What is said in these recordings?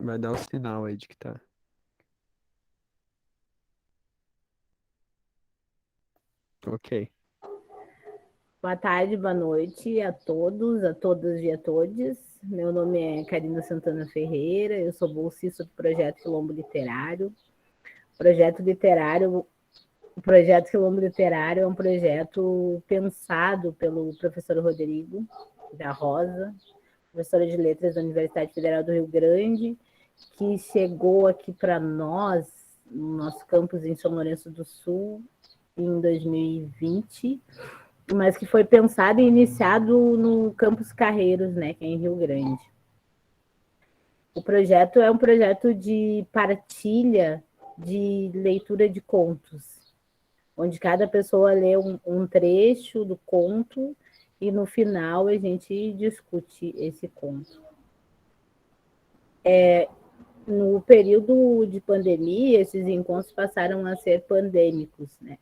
Vai dar o sinal aí de que tá. Ok. Boa tarde, boa noite a todos, a todas e a todes. Meu nome é Karina Santana Ferreira, eu sou bolsista do Projeto Quilombo Literário. O Projeto Quilombo Literário é um projeto pensado pelo professor Rodrigo da Rosa, professora de letras da Universidade Federal do Rio Grande, que chegou aqui para nós, no nosso campus em São Lourenço do Sul, em 2020, mas que foi pensado e iniciado no Campus Carreiros, né, que é em Rio Grande. O projeto é um projeto de partilha de leitura de contos, onde cada pessoa lê um trecho do conto e no final a gente discute esse conto. No período de pandemia, esses encontros passaram a ser pandêmicos, né?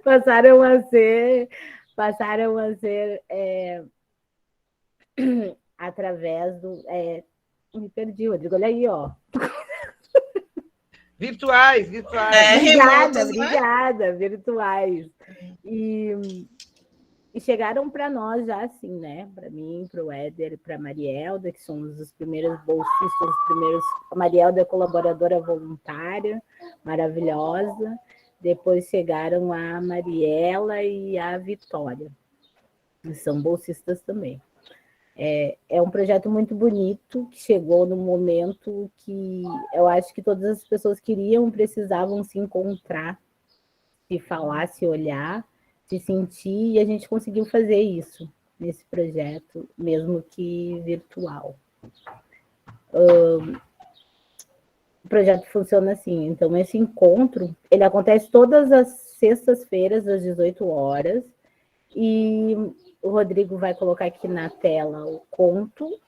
passaram a ser através do. Me perdi, Rodrigo, olha aí, ó. Virtuais. Obrigada, Remotos, né? obrigada, virtuais. E chegaram para nós já assim, né? Para mim, para o Éder, para a Marielda, que somos os primeiros bolsistas, os primeiros. A Marielda é colaboradora voluntária, maravilhosa. Depois chegaram a Mariela e a Vitória, que são bolsistas também. É um projeto muito bonito, que chegou no momento que eu acho que todas as pessoas queriam, precisavam se encontrar, se falar, se olhar, se sentir, e a gente conseguiu fazer isso nesse projeto, mesmo que virtual. O projeto funciona assim, então esse encontro, ele acontece todas as sextas-feiras, às 18 horas, e o Rodrigo vai colocar aqui na tela o conto,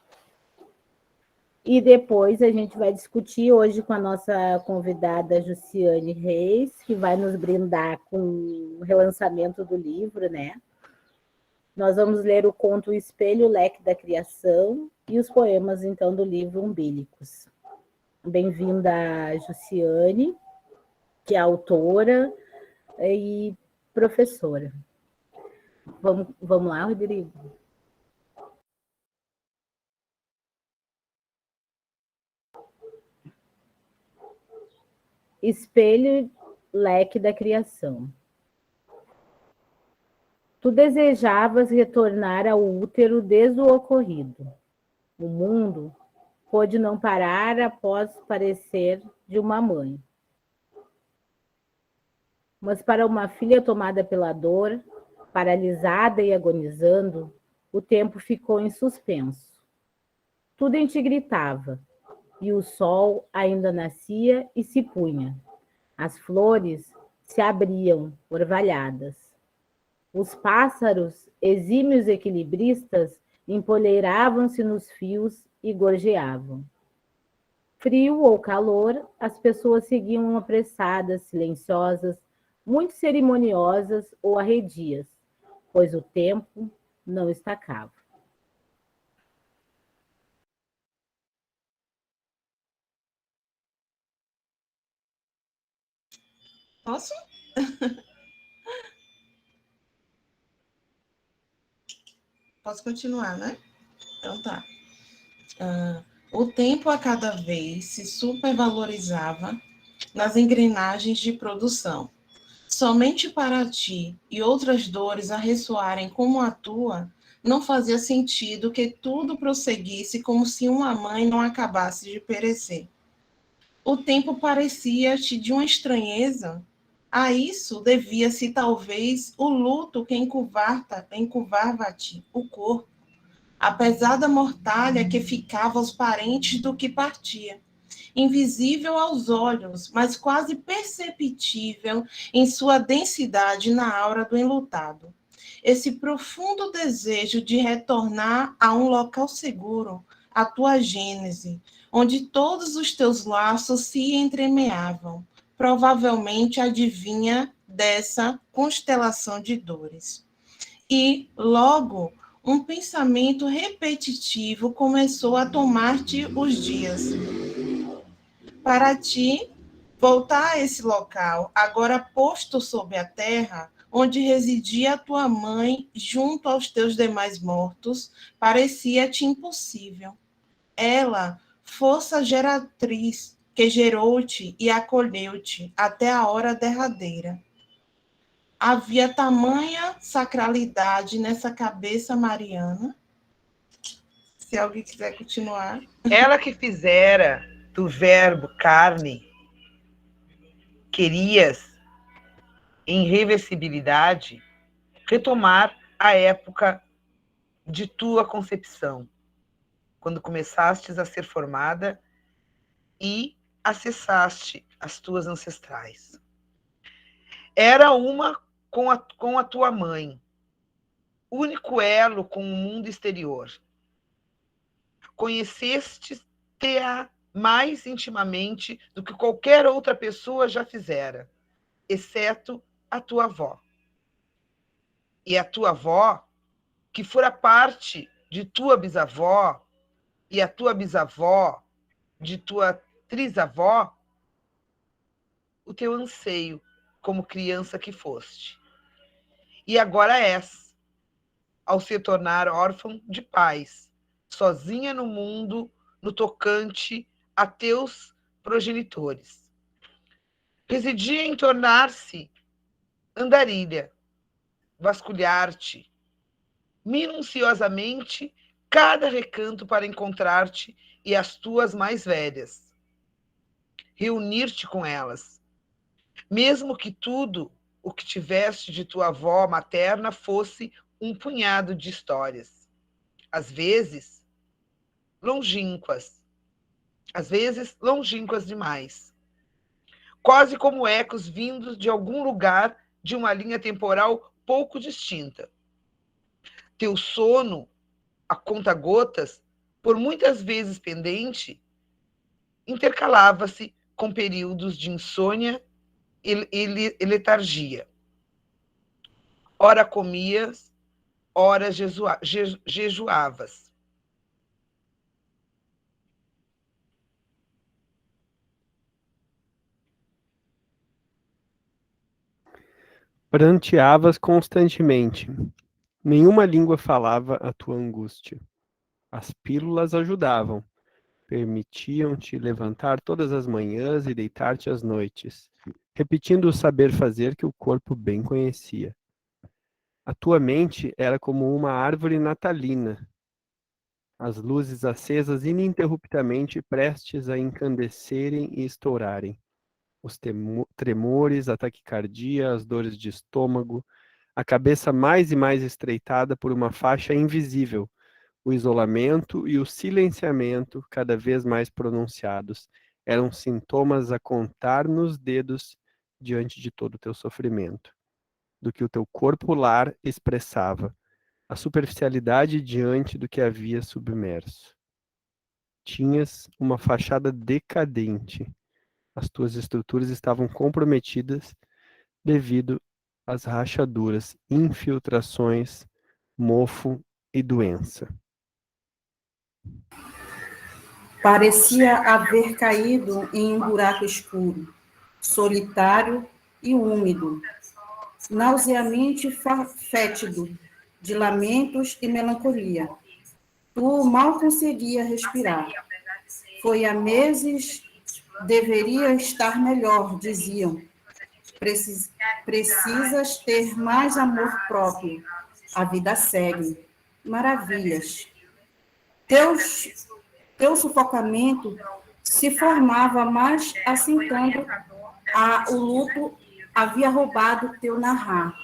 e depois a gente vai discutir hoje com a nossa convidada Jussiane Reis, que vai nos brindar com o relançamento do livro, né? Nós vamos ler o conto O Espelho, Leque da Criação e os poemas, então, do livro Umbílicos. Bem-vinda, Jussiane, que é autora e professora. Vamos lá, Rodrigo? Espelho, Leque da Criação. Tu desejavas retornar ao útero desde o ocorrido. O mundo pôde não parar após parecer de uma mãe. Mas para uma filha tomada pela dor, paralisada e agonizando, o tempo ficou em suspenso. Tudo em ti gritava, e o sol ainda nascia e se punha. As flores se abriam, orvalhadas. Os pássaros, exímios equilibristas, empoleiravam-se nos fios e gorjeavam. Frio ou calor, as pessoas seguiam apressadas, silenciosas, muito cerimoniosas ou arredias, pois o tempo não estacava. Posso? Posso continuar, né? Então tá. O tempo a cada vez se supervalorizava nas engrenagens de produção. Somente para ti e outras dores a ressoarem como a tua, não fazia sentido que tudo prosseguisse como se uma mãe não acabasse de perecer. O tempo parecia-te de uma estranheza. A isso devia-se talvez o luto que encurvava-te o corpo, a pesada mortalha que ficava aos parentes do que partia, invisível aos olhos, mas quase perceptível em sua densidade na aura do enlutado. Esse profundo desejo de retornar a um local seguro, a tua gênese, onde todos os teus laços se entremeavam, provavelmente adivinha dessa constelação de dores. E, logo, um pensamento repetitivo começou a tomar-te os dias. Para ti, voltar a esse local, agora posto sob a terra, onde residia a tua mãe junto aos teus demais mortos, parecia-te impossível. Ela, força geratriz, que gerou-te e acolheu-te até a hora derradeira. Havia tamanha sacralidade nessa cabeça mariana. Se alguém quiser continuar. Ela que fizera do verbo carne, querias, em reversibilidade, retomar a época de tua concepção, quando começastes a ser formada e acessaste as tuas ancestrais. Era uma com a tua mãe, único elo com o mundo exterior. Conheceste-a mais intimamente do que qualquer outra pessoa já fizera, exceto a tua avó. E a tua avó, que fora parte de tua bisavó, e a tua bisavó de tua trisavó, o teu anseio como criança que foste. E agora és, ao se tornar órfão de pais, sozinha no mundo, no tocante a teus progenitores. Residia em tornar-se andarilha, vasculhar-te, minuciosamente cada recanto para encontrar-te e as tuas mais velhas. Reunir-te com elas. Mesmo que tudo o que tiveste de tua avó materna fosse um punhado de histórias. Às vezes longínquas demais. Quase como ecos vindos de algum lugar de uma linha temporal pouco distinta. Teu sono, a conta-gotas, por muitas vezes pendente, intercalava-se com períodos de insônia e letargia. Ora comias, ora jejuavas. Pranteavas constantemente. Nenhuma língua falava a tua angústia. As pílulas ajudavam. Permitiam-te levantar todas as manhãs e deitar-te às noites, repetindo o saber fazer que o corpo bem conhecia. A tua mente era como uma árvore natalina, as luzes acesas ininterruptamente prestes a encandecerem e estourarem. Os tremores, a taquicardia, as dores de estômago, a cabeça mais e mais estreitada por uma faixa invisível, o isolamento e o silenciamento cada vez mais pronunciados eram sintomas a contar nos dedos diante de todo o teu sofrimento, do que o teu corpo lar expressava, a superficialidade diante do que havia submerso. Tinhas uma fachada decadente. As tuas estruturas estavam comprometidas devido às rachaduras, infiltrações, mofo e doença. Parecia haver caído em um buraco escuro, solitário e úmido, nauseamente fétido de lamentos e melancolia. Tu mal conseguia respirar. Foi há meses, deveria estar melhor, diziam. Precisas ter mais amor próprio. A vida segue. Maravilhas. Teu sufocamento se formava mais assentando o luto havia roubado teu narrar.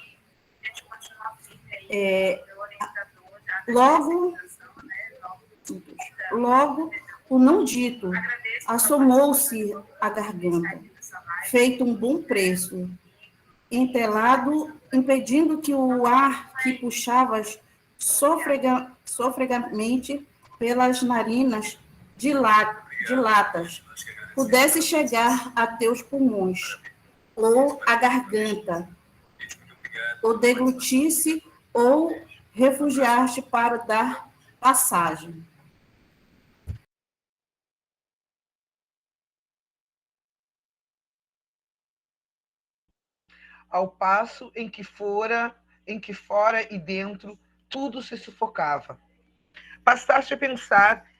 Logo, o não dito assomou-se à garganta, feito um bom preço, entelado, impedindo que o ar que puxavas sofregamente pelas narinas dilatas pudesse chegar a teus pulmões, ou à garganta, ou deglutisse, ou refugiar-te para dar passagem. Ao passo em que fora e dentro tudo se sufocava. Passaste a pensar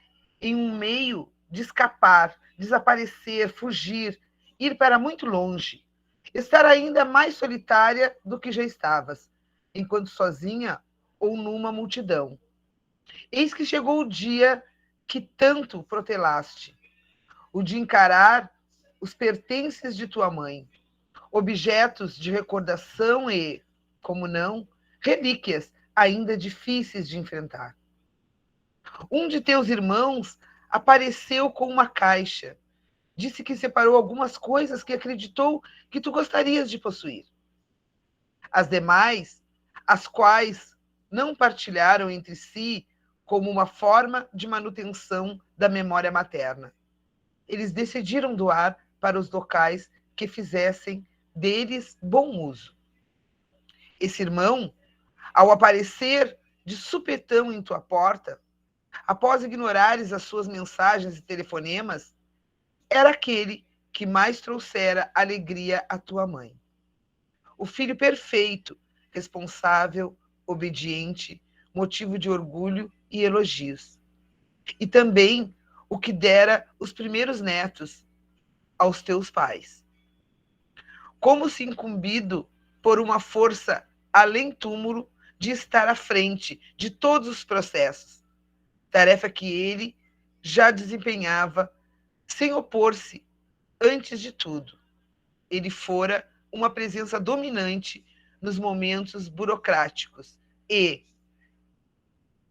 em um meio de escapar, desaparecer, fugir, ir para muito longe, estar ainda mais solitária do que já estavas, enquanto sozinha ou numa multidão. Eis que chegou o dia que tanto protelaste, o de encarar os pertences de tua mãe, objetos de recordação e, como não, relíquias ainda difíceis de enfrentar. Um de teus irmãos apareceu com uma caixa. Disse que separou algumas coisas que acreditou que tu gostarias de possuir. As demais, as quais não partilharam entre si como uma forma de manutenção da memória materna. Eles decidiram doar para os locais que fizessem deles bom uso. Esse irmão, ao aparecer de supetão em tua porta, após ignorares as suas mensagens e telefonemas, era aquele que mais trouxera alegria à tua mãe. O filho perfeito, responsável, obediente, motivo de orgulho e elogios. E também o que dera os primeiros netos aos teus pais. Como se incumbido por uma força além túmulo de estar à frente de todos os processos, tarefa que ele já desempenhava sem opor-se antes de tudo. Ele fora uma presença dominante nos momentos burocráticos e,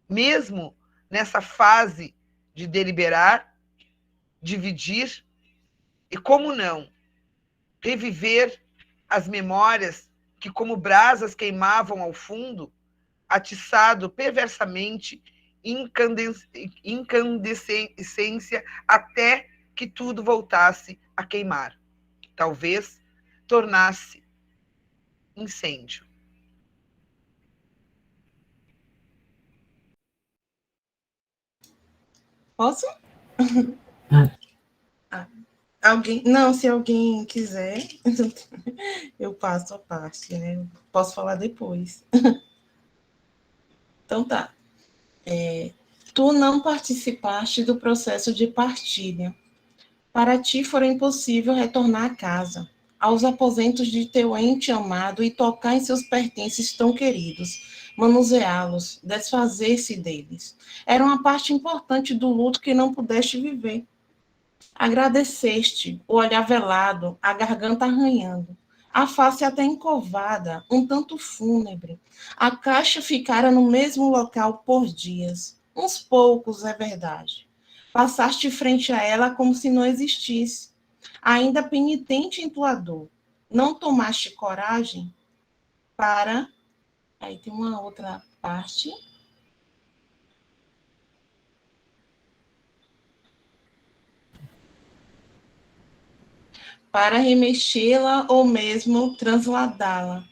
mesmo nessa fase de deliberar, dividir e, como não, reviver as memórias que, como brasas, queimavam ao fundo, atiçado perversamente incandescência até que tudo voltasse a queimar. Talvez tornasse incêndio. Posso? Alguém? Não, se alguém quiser, eu passo a parte, né? Posso falar depois. Então tá. Tu não participaste do processo de partilha. Para ti fora impossível retornar a casa, aos aposentos de teu ente amado e tocar em seus pertences tão queridos, manuseá-los, desfazer-se deles. Era uma parte importante do luto que não pudeste viver. Agradeceste, o olhar velado, a garganta arranhando, a face até encovada, um tanto fúnebre. A caixa ficara no mesmo local por dias, uns poucos, é verdade. Passaste frente a ela como se não existisse, ainda penitente em tua dor. Não tomaste coragem para... Aí tem uma outra parte... para remexê-la ou mesmo transladá-la.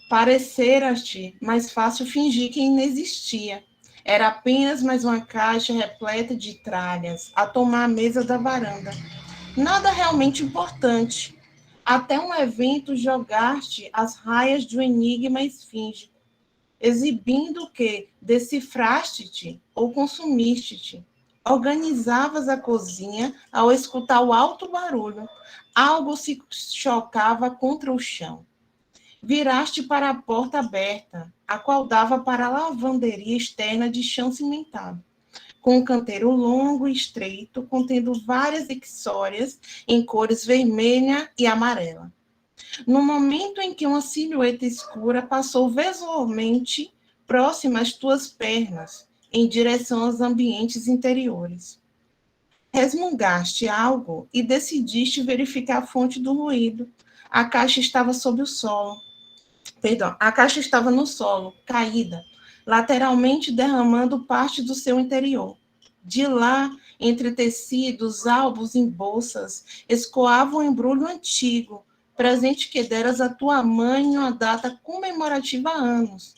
Parecera-te mais fácil fingir que inexistia. Era apenas mais uma caixa repleta de tralhas a tomar a mesa da varanda. Nada realmente importante. Até um evento jogaste as raias do enigma esfinge, exibindo que decifraste-te ou consumiste-te. Organizavas a cozinha ao escutar o alto barulho. Algo se chocava contra o chão. Viraste para a porta aberta, a qual dava para a lavanderia externa de chão cimentado, com um canteiro longo e estreito, contendo várias ixórias em cores vermelha e amarela. No momento em que uma silhueta escura passou visualmente próxima às tuas pernas, em direção aos ambientes interiores. Resmungaste algo e decidiste verificar a fonte do ruído. A caixa estava sob o solo. A caixa estava no solo, caída, lateralmente derramando parte do seu interior. De lá, entre tecidos, álbuns e bolsas, escoava um embrulho antigo, presente que deras à tua mãe em uma data comemorativa há anos.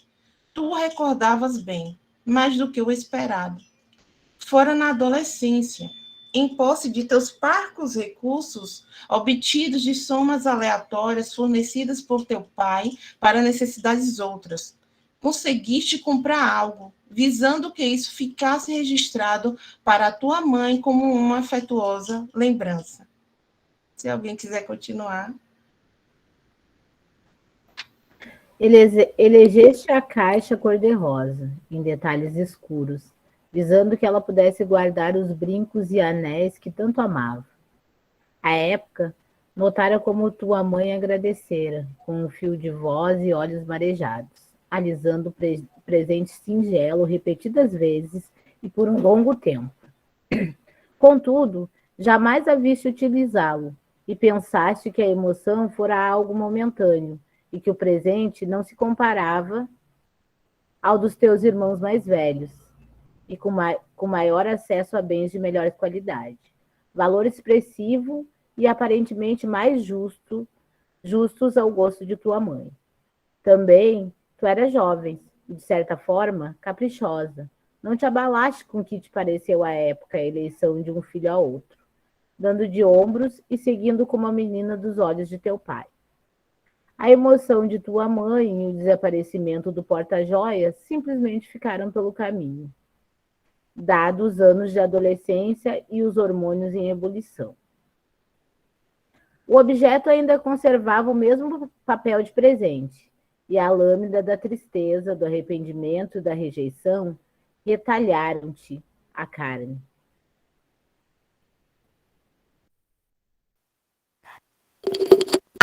tu recordavas bem, mais do que o esperado. Fora na adolescência, em posse de teus parcos recursos, obtidos de somas aleatórias fornecidas por teu pai para necessidades outras, conseguiste comprar algo, visando que isso ficasse registrado para a tua mãe como uma afetuosa lembrança. Se alguém quiser continuar. Elegeste a caixa cor-de-rosa, em detalhes escuros, visando que ela pudesse guardar os brincos e anéis que tanto amava. À época, notara como tua mãe agradecera, com um fio de voz e olhos marejados, alisando o presente singelo repetidas vezes e por um longo tempo. Contudo, jamais a viste utilizá-lo, e pensaste que a emoção fora algo momentâneo, e que o presente não se comparava ao dos teus irmãos mais velhos, e com maior acesso a bens de melhor qualidade, valor expressivo e aparentemente mais justos ao gosto de tua mãe. Também, tu eras jovem, e de certa forma, caprichosa. Não te abalaste com o que te pareceu à época a eleição de um filho a outro, dando de ombros e seguindo como a menina dos olhos de teu pai. A emoção de tua mãe e o desaparecimento do porta-joias simplesmente ficaram pelo caminho, dados os anos de adolescência e os hormônios em ebulição. O objeto ainda conservava o mesmo papel de presente, e a lâmina da tristeza, do arrependimento e da rejeição retalharam-te a carne.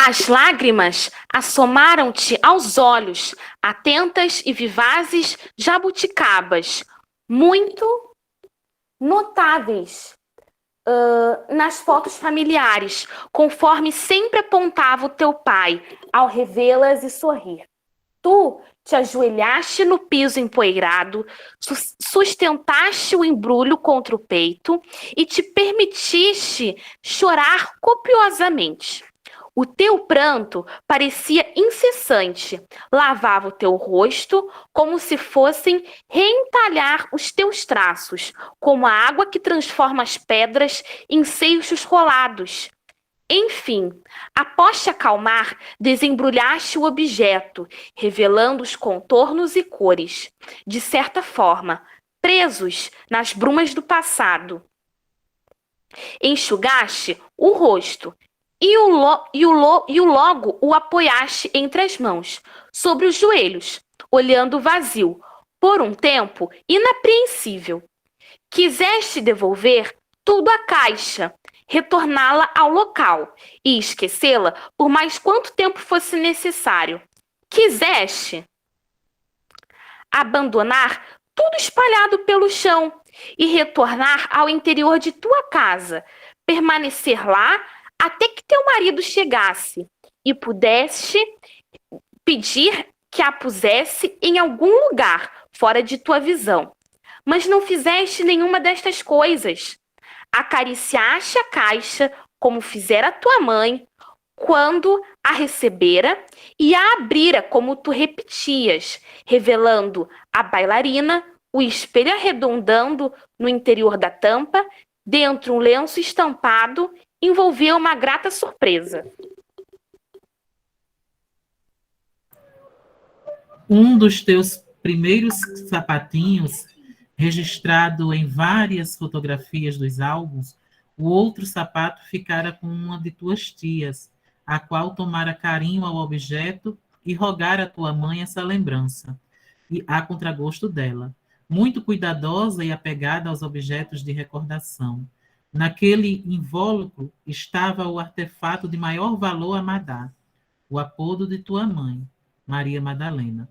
As lágrimas assomaram-te aos olhos, atentas e vivazes jabuticabas, muito notáveis nas fotos familiares, conforme sempre apontava o teu pai, ao revê-las e sorrir. Tu te ajoelhaste no piso empoeirado, sustentaste o embrulho contra o peito e te permitiste chorar copiosamente. O teu pranto parecia incessante, lavava o teu rosto como se fossem reentalhar os teus traços, como a água que transforma as pedras em seixos rolados. Enfim, após te acalmar, desembrulhaste o objeto, revelando os contornos e cores, de certa forma, presos nas brumas do passado. Enxugaste o rosto, e logo o apoiaste entre as mãos, sobre os joelhos, olhando o vazio, por um tempo inapreensível. Quiseste devolver tudo à caixa, retorná-la ao local e esquecê-la por mais quanto tempo fosse necessário. Quiseste abandonar tudo espalhado pelo chão e retornar ao interior de tua casa, permanecer lá até que teu marido chegasse e pudesse pedir que a pusesse em algum lugar fora de tua visão. Mas não fizeste nenhuma destas coisas. Acariciaste a caixa como fizera tua mãe quando a recebera e a abrira como tu repetias, revelando a bailarina, o espelho arredondando no interior da tampa, dentro um lenço estampado, envolvia uma grata surpresa. Um dos teus primeiros sapatinhos, registrado em várias fotografias dos álbuns, o outro sapato ficara com uma de tuas tias, a qual tomara carinho ao objeto e rogara à tua mãe essa lembrança, e a contragosto dela, muito cuidadosa e apegada aos objetos de recordação. Naquele invólucro estava o artefato de maior valor a Madá, o apodo de tua mãe, Maria Madalena.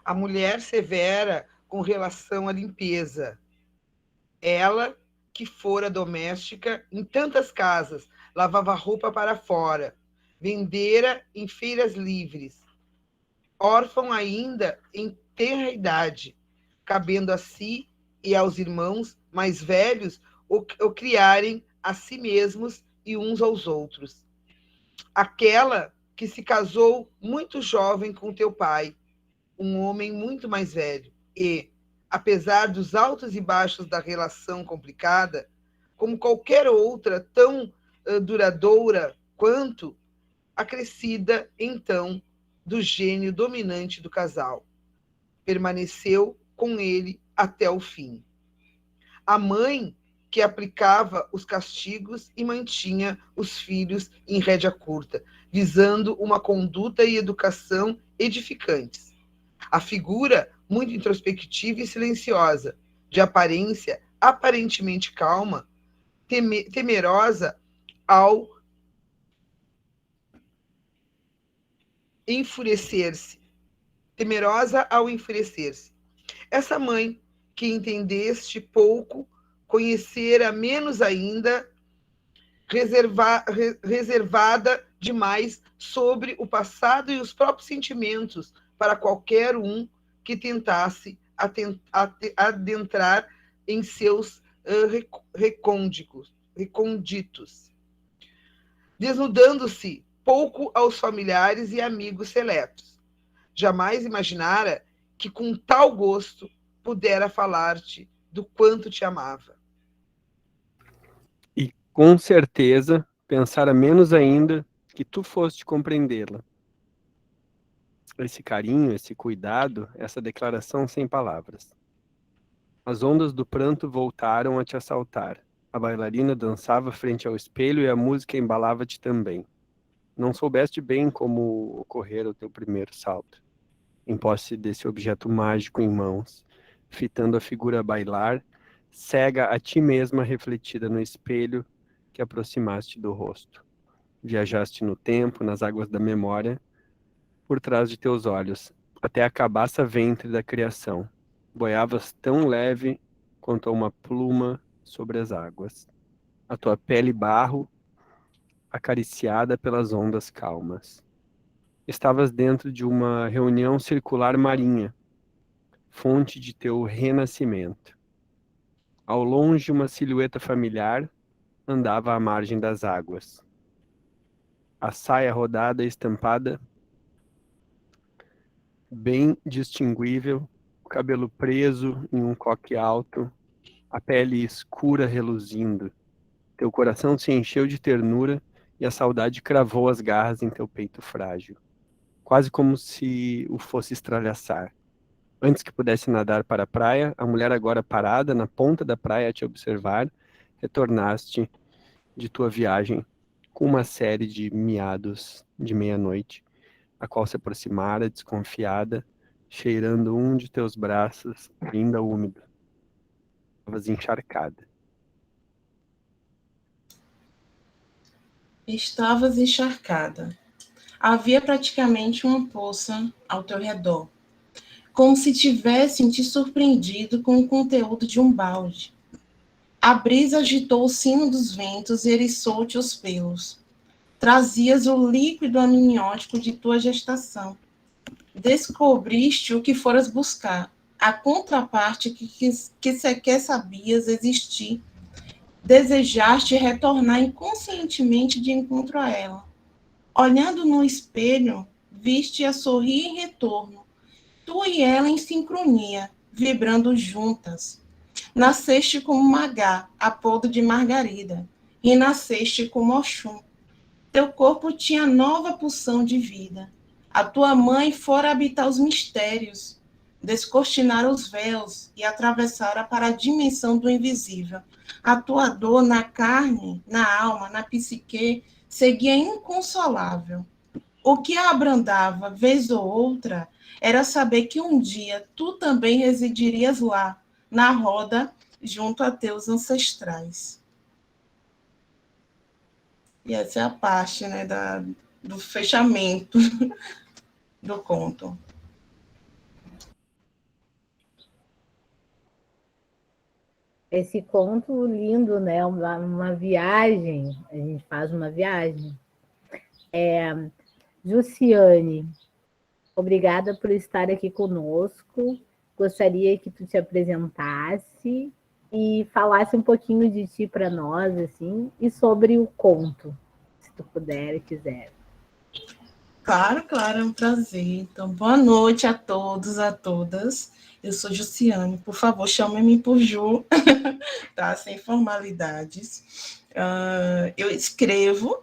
A mulher severa com relação à limpeza. Ela, que fora doméstica em tantas casas, lavava roupa para fora, vendera em feiras livres, órfão ainda em tenra idade, cabendo a si e aos irmãos mais velhos o criarem a si mesmos e uns aos outros. Aquela que se casou muito jovem com teu pai, um homem muito mais velho, e, apesar dos altos e baixos da relação complicada, como qualquer outra tão duradoura quanto, acrescida, então, do gênio dominante do casal. Permaneceu com ele até o fim. A mãe que aplicava os castigos e mantinha os filhos em rédea curta, visando uma conduta e educação edificantes. A figura, muito introspectiva e silenciosa, de aparência aparentemente calma, temerosa ao enfurecer-se. Temerosa ao enfurecer-se. Essa mãe, que entendeste pouco, conhecera menos ainda, reservada demais sobre o passado e os próprios sentimentos para qualquer um que tentasse adentrar em seus recônditos, desnudando-se pouco aos familiares e amigos seletos. Jamais imaginara que com tal gosto pudera falar-te do quanto te amava. E com certeza pensara menos ainda que tu foste compreendê-la. Esse carinho, esse cuidado, essa declaração sem palavras. As ondas do pranto voltaram a te assaltar. A bailarina dançava frente ao espelho e a música embalava-te também. Não soubeste bem como ocorrera o teu primeiro salto, em posse desse objeto mágico em mãos, fitando a figura a bailar, cega a ti mesma refletida no espelho que aproximaste do rosto. Viajaste no tempo, nas águas da memória, por trás de teus olhos, até a cabaça ventre da criação. Boiavas tão leve quanto uma pluma sobre as águas. A tua pele barro, acariciada pelas ondas calmas. Estavas dentro de uma reunião circular marinha, fonte de teu renascimento. Ao longe, uma silhueta familiar andava à margem das águas. A saia rodada e estampada, bem distinguível, o cabelo preso em um coque alto, a pele escura reluzindo. Teu coração se encheu de ternura e a saudade cravou as garras em teu peito frágil, quase como se o fosse estralhaçar. Antes que pudesse nadar para a praia, a mulher agora parada na ponta da praia a te observar, retornaste de tua viagem com uma série de miados de meia-noite, a qual se aproximara, desconfiada, cheirando um de teus braços, ainda úmido. Estavas encharcada. Estavas encharcada. Havia praticamente uma poça ao teu redor, como se tivessem te surpreendido com o conteúdo de um balde. A brisa agitou o sino dos ventos e eriçou-te os pelos. Trazias o líquido amniótico de tua gestação. Descobriste o que foras buscar, a contraparte que sequer sabias existir. Desejaste retornar inconscientemente de encontro a ela. Olhando no espelho, viste a sorrir em retorno, tu e ela em sincronia, vibrando juntas. Nasceste como Magá, apodo de Margarida, e nasceste como Oxum. Teu corpo tinha nova pulsão de vida. A tua mãe fora habitar os mistérios, descortinar os véus e atravessara para a dimensão do invisível. A tua dor na carne, na alma, na psique, seguia inconsolável. O que a abrandava, vez ou outra, era saber que um dia tu também residirias lá, na roda, junto a teus ancestrais. E essa é a parte, né, do fechamento do conto. Esse conto lindo, né? Uma viagem, a gente faz uma viagem. Jussiane, obrigada por estar aqui conosco. Gostaria que tu te apresentasse e falasse um pouquinho de ti para nós, assim, e sobre o conto, se tu puder e quiser. Claro, claro, é um prazer. Então, boa noite a todos, a todas. Eu sou Jussiane, por favor, chame-me por Ju, tá? Sem formalidades. Eu escrevo,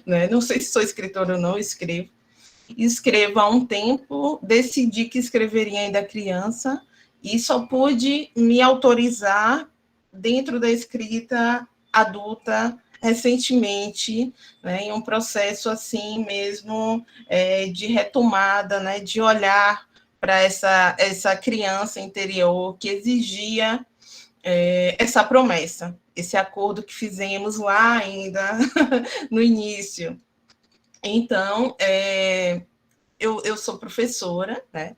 né? Não sei se sou escritora ou não, escrevo. Escrevo há um tempo, decidi que escreveria ainda criança e só pude me autorizar dentro da escrita adulta recentemente, né, em um processo assim mesmo de retomada, né, de olhar para essa criança interior que exigia essa promessa, esse acordo que fizemos lá ainda no início. Então, eu sou professora, né?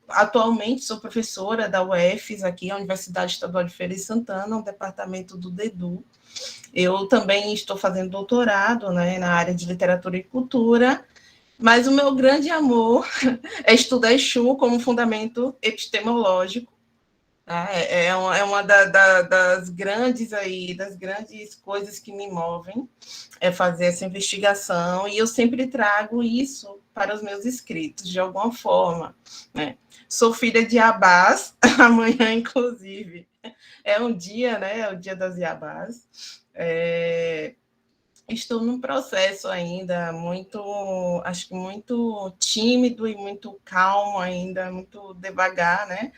Atualmente sou professora da UFES, aqui, a Universidade Estadual de Feira de Santana, no departamento do DEDU. Eu também estou fazendo doutorado, né, na área de literatura e cultura, mas o meu grande amor é estudar Exu como fundamento epistemológico. Tá? É uma das grandes coisas que me movem, é fazer essa investigação, e eu sempre trago isso para os meus escritos, de alguma forma, né? Sou filha de Iabás, amanhã, inclusive, é um dia, né? É o dia das Iabás. Estou num processo ainda acho que muito tímido e muito calmo ainda, muito devagar, né?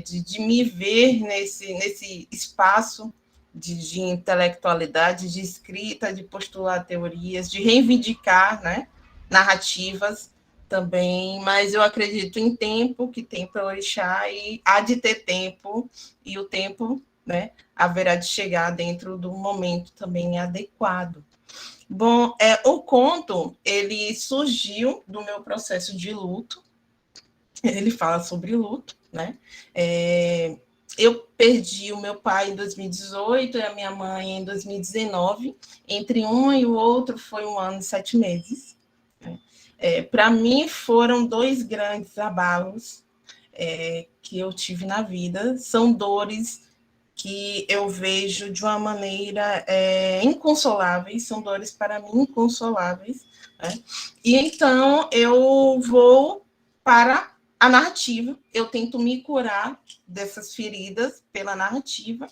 De me ver nesse espaço de intelectualidade, de escrita, de postular teorias, de reivindicar, né, narrativas também, mas eu acredito em tempo, que tem para orixá, e há de ter tempo, e o tempo, né, haverá de chegar dentro do momento também adequado. Bom, o conto, ele surgiu do meu processo de luto, ele fala sobre luto, né? Eu perdi o meu pai em 2018 e a minha mãe em 2019, entre um e o outro foi 1 ano e 7 meses. Né? Para mim, foram 2 grandes abalos que eu tive na vida, são dores que eu vejo de uma maneira inconsoláveis, são dores para mim inconsoláveis, né? E então eu vou para a narrativa, eu tento me curar dessas feridas pela narrativa,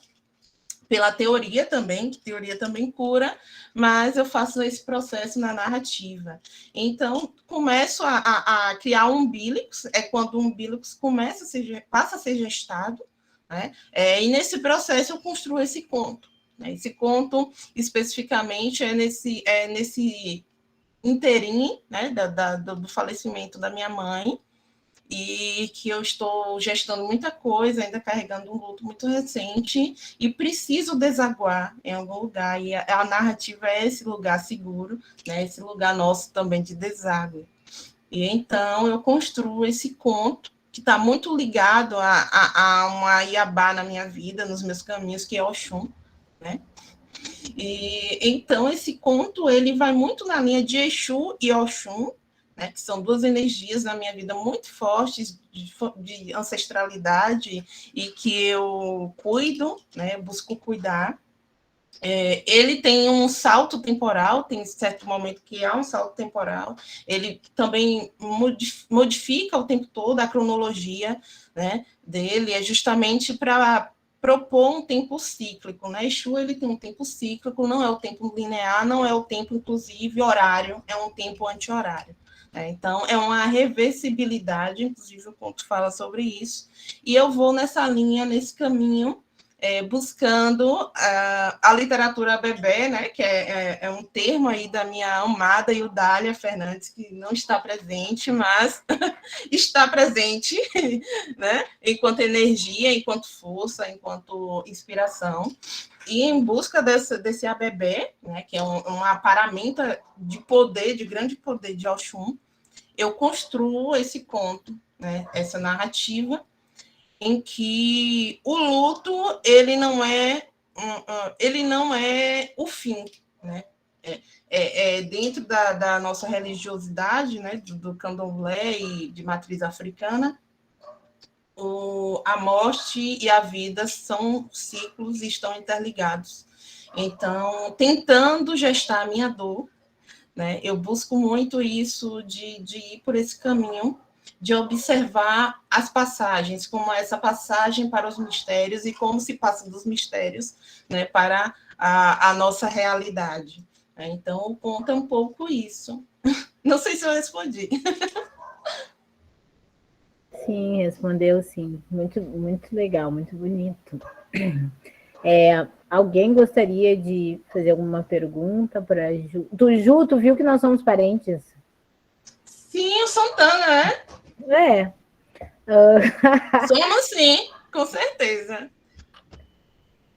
pela teoria também, que teoria também cura, mas eu faço esse processo na narrativa. Então, começo a criar umbílicos, é quando o umbilicus passa a ser gestado, né? E nesse processo eu construo esse conto. Né? Esse conto, especificamente, é nesse interim, né, do falecimento da minha mãe, e que eu estou gestando muita coisa, ainda carregando um luto muito recente, e preciso desaguar em algum lugar, e a narrativa é esse lugar seguro, né, esse lugar nosso também de deságue. E então eu construo esse conto, que está muito ligado a uma Iabá na minha vida, nos meus caminhos, que é Oxum, né? E então esse conto ele vai muito na linha de Exu e Oxum, né, que são 2 energias na minha vida muito fortes de ancestralidade e que eu cuido, né, busco cuidar. Ele tem um salto temporal, tem certo momento que há um salto temporal, ele também modifica o tempo todo a cronologia, né, dele, é justamente para propor um tempo cíclico, né? Exu, ele tem um tempo cíclico, não é o tempo linear, não é o tempo, inclusive, horário, é um tempo anti-horário. Né? Então, é uma reversibilidade, inclusive o conto fala sobre isso, e eu vou nessa linha, nesse caminho, buscando a literatura bebê, né, que é um termo aí da minha amada Iudália Fernandes, que não está presente, mas está presente, né, enquanto energia, enquanto força, enquanto inspiração, e em busca desse ABB, né, que é uma paramenta de poder, de grande poder de Oxum, eu construo esse conto, né, essa narrativa, em que o luto ele não é o fim, né? Dentro da nossa religiosidade, né, do candomblé e de matriz africana, a morte e a vida são ciclos e estão interligados. Então, tentando gestar a minha dor, né, eu busco muito isso de ir por esse caminho, de observar as passagens, como essa passagem para os mistérios e como se passa dos mistérios, né, para a nossa realidade. Então, conta um pouco isso. Não sei se eu respondi. Sim, respondeu sim. Muito, muito legal, muito bonito. Alguém gostaria de fazer alguma pergunta para Ju? Ju, tu viu que nós somos parentes? Sim, o Santana, né? É. Somos sim, com certeza.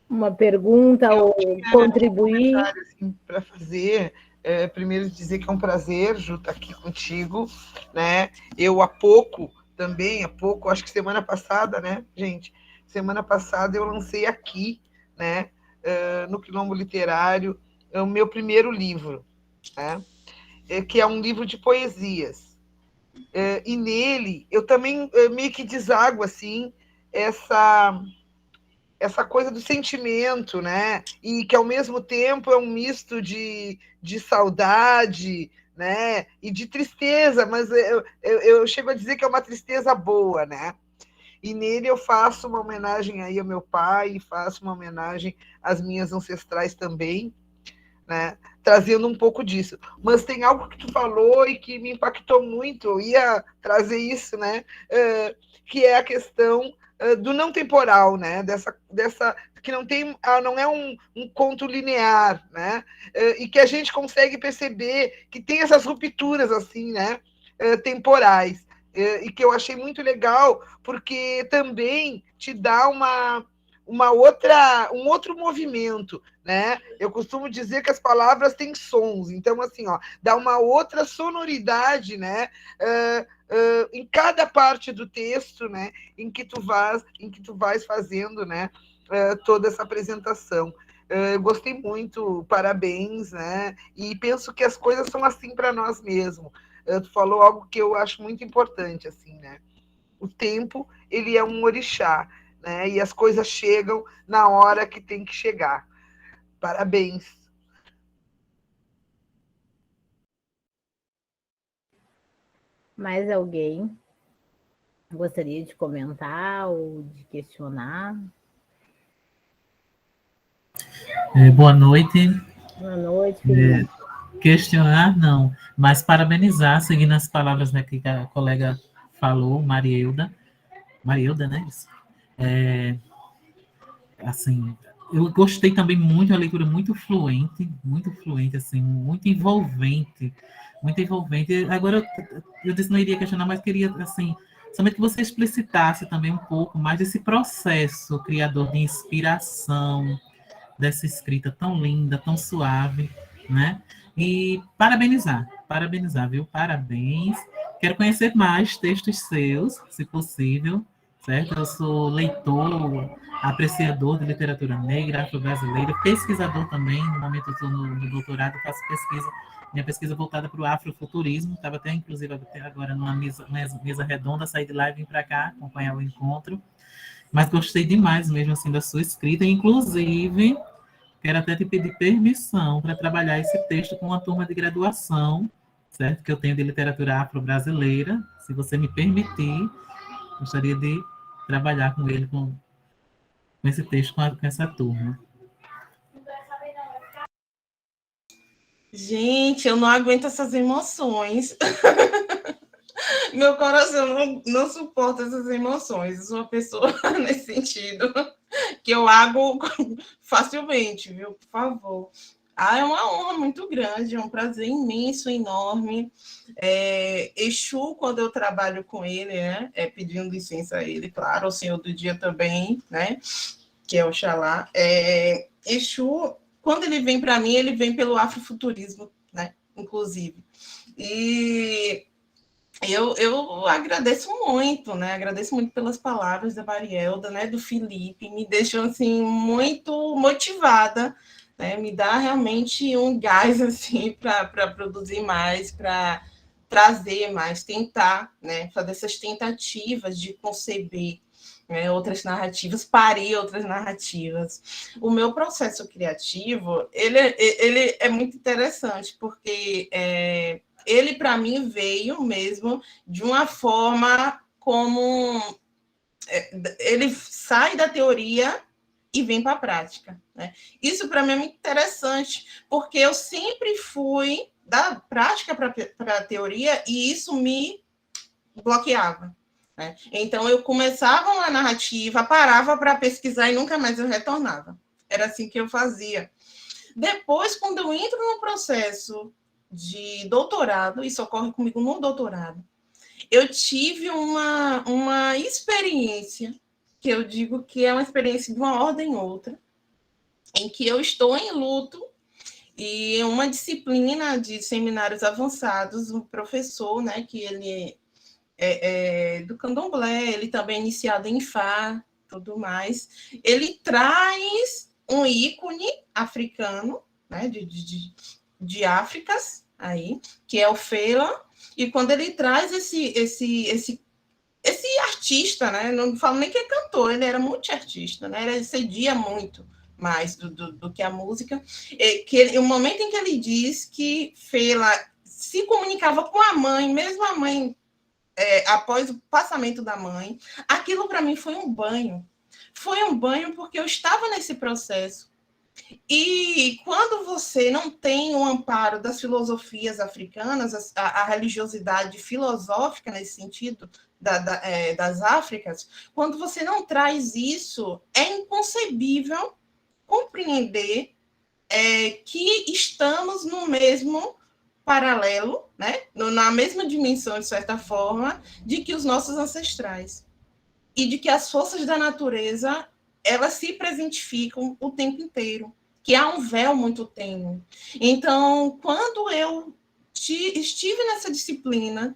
Uma pergunta ou contribuir? Assim, para fazer, primeiro dizer que é um prazer, Ju, estar aqui contigo, né? Eu há pouco, acho que semana passada, né, gente? Semana passada eu lancei aqui, né, no Quilombo Literário, o meu primeiro livro, né? Que é um livro de poesias. E nele eu também meio que desago assim essa coisa do sentimento, né? E que ao mesmo tempo é um misto de saudade, né? E de tristeza, mas eu chego a dizer que é uma tristeza boa, né? E nele eu faço uma homenagem aí ao meu pai, faço uma homenagem às minhas ancestrais também, né? Trazendo um pouco disso. Mas tem algo que tu falou e que me impactou muito, eu ia trazer isso, né? Que é a questão do não temporal, né? Dessa que não é um conto linear, né? E que a gente consegue perceber que tem essas rupturas assim, né? Temporais. E que eu achei muito legal, porque também te dá um outro movimento, né? Eu costumo dizer que as palavras têm sons, então assim, ó, dá uma outra sonoridade, né? Em cada parte do texto, né? Em que tu vais fazendo, né? Toda essa apresentação. Eu gostei muito, parabéns, né? E penso que as coisas são assim para nós mesmos. Tu falou algo que eu acho muito importante, assim, né? O tempo, ele é um orixá, né? E as coisas chegam na hora que tem que chegar. Parabéns. Mais alguém gostaria de comentar ou de questionar? Boa noite. Boa noite, Felipe. Questionar, não, mas parabenizar, seguindo as palavras, né, que a colega falou, Marielda, né? Assim, eu gostei também muito, a leitura muito fluente, assim, muito envolvente. Agora, eu disse não iria questionar, mas queria, assim, somente que você explicitasse também um pouco mais desse processo criador de inspiração, dessa escrita tão linda, tão suave, né? E parabenizar, viu? Parabéns. Quero conhecer mais textos seus, se possível, certo? Eu sou leitor, apreciador de literatura negra, afro-brasileira, pesquisador também. No momento eu estou no doutorado, faço minha pesquisa voltada para o afrofuturismo. Estava até, inclusive, agora numa mesa redonda, saí de lá e vim para cá acompanhar o encontro. Mas gostei demais mesmo assim da sua escrita, inclusive quero até te pedir permissão para trabalhar esse texto com uma turma de graduação, certo? Que eu tenho de literatura afro-brasileira. Se você me permitir, gostaria de trabalhar com ele, com esse texto, com essa turma. Gente, eu não aguento essas emoções. Meu coração não suporta essas emoções. Eu sou uma pessoa nesse sentido que eu hago facilmente, viu? Por favor. É uma honra muito grande, é um prazer imenso, enorme. Exu, quando eu trabalho com ele, né? Pedindo licença a ele, claro, ao Senhor do Dia também, né? Que é Oxalá. Exu, quando ele vem para mim, ele vem pelo afrofuturismo, né? Inclusive. E eu agradeço muito, né? Agradeço muito pelas palavras da Marielda, né? Do Felipe, me deixam assim muito motivada, né? Me dá realmente um gás assim para produzir mais, para trazer mais, tentar, né, fazer essas tentativas de conceber, né, outras narrativas, parir outras narrativas. O meu processo criativo, ele é muito interessante, porque ele, para mim, veio mesmo de uma forma como... ele sai da teoria e vem para a prática, né? Isso, para mim, é muito interessante, porque eu sempre fui da prática para a teoria e isso me bloqueava, né? Então, eu começava uma narrativa, parava para pesquisar e nunca mais eu retornava. Era assim que eu fazia. Depois, quando eu entro no processo de doutorado, isso ocorre comigo no doutorado, eu tive uma experiência, que eu digo que é uma experiência de uma ordem outra, em que eu estou em luto e uma disciplina de seminários avançados, um professor, né, que ele é do candomblé, ele também é iniciado em Fá, tudo mais, ele traz um ícone africano, né, de Áfricas, aí, que é o Fela, e quando ele traz esse artista, né, não falo nem que é cantor, ele era multiartista, né, ele cedia muito mais do que a música, o momento em que ele diz que Fela se comunicava com a mãe, mesmo a mãe, após o passamento da mãe, aquilo para mim foi um banho. Foi um banho porque eu estava nesse processo. E quando você não tem o amparo das filosofias africanas, a religiosidade filosófica nesse sentido, das Áfricas, quando você não traz isso, é inconcebível compreender que estamos no mesmo paralelo, né? Na mesma dimensão, de certa forma, de que os nossos ancestrais. E de que as forças da natureza, elas se presentificam o tempo inteiro, que há um véu muito tênue. Então, quando eu estive nessa disciplina,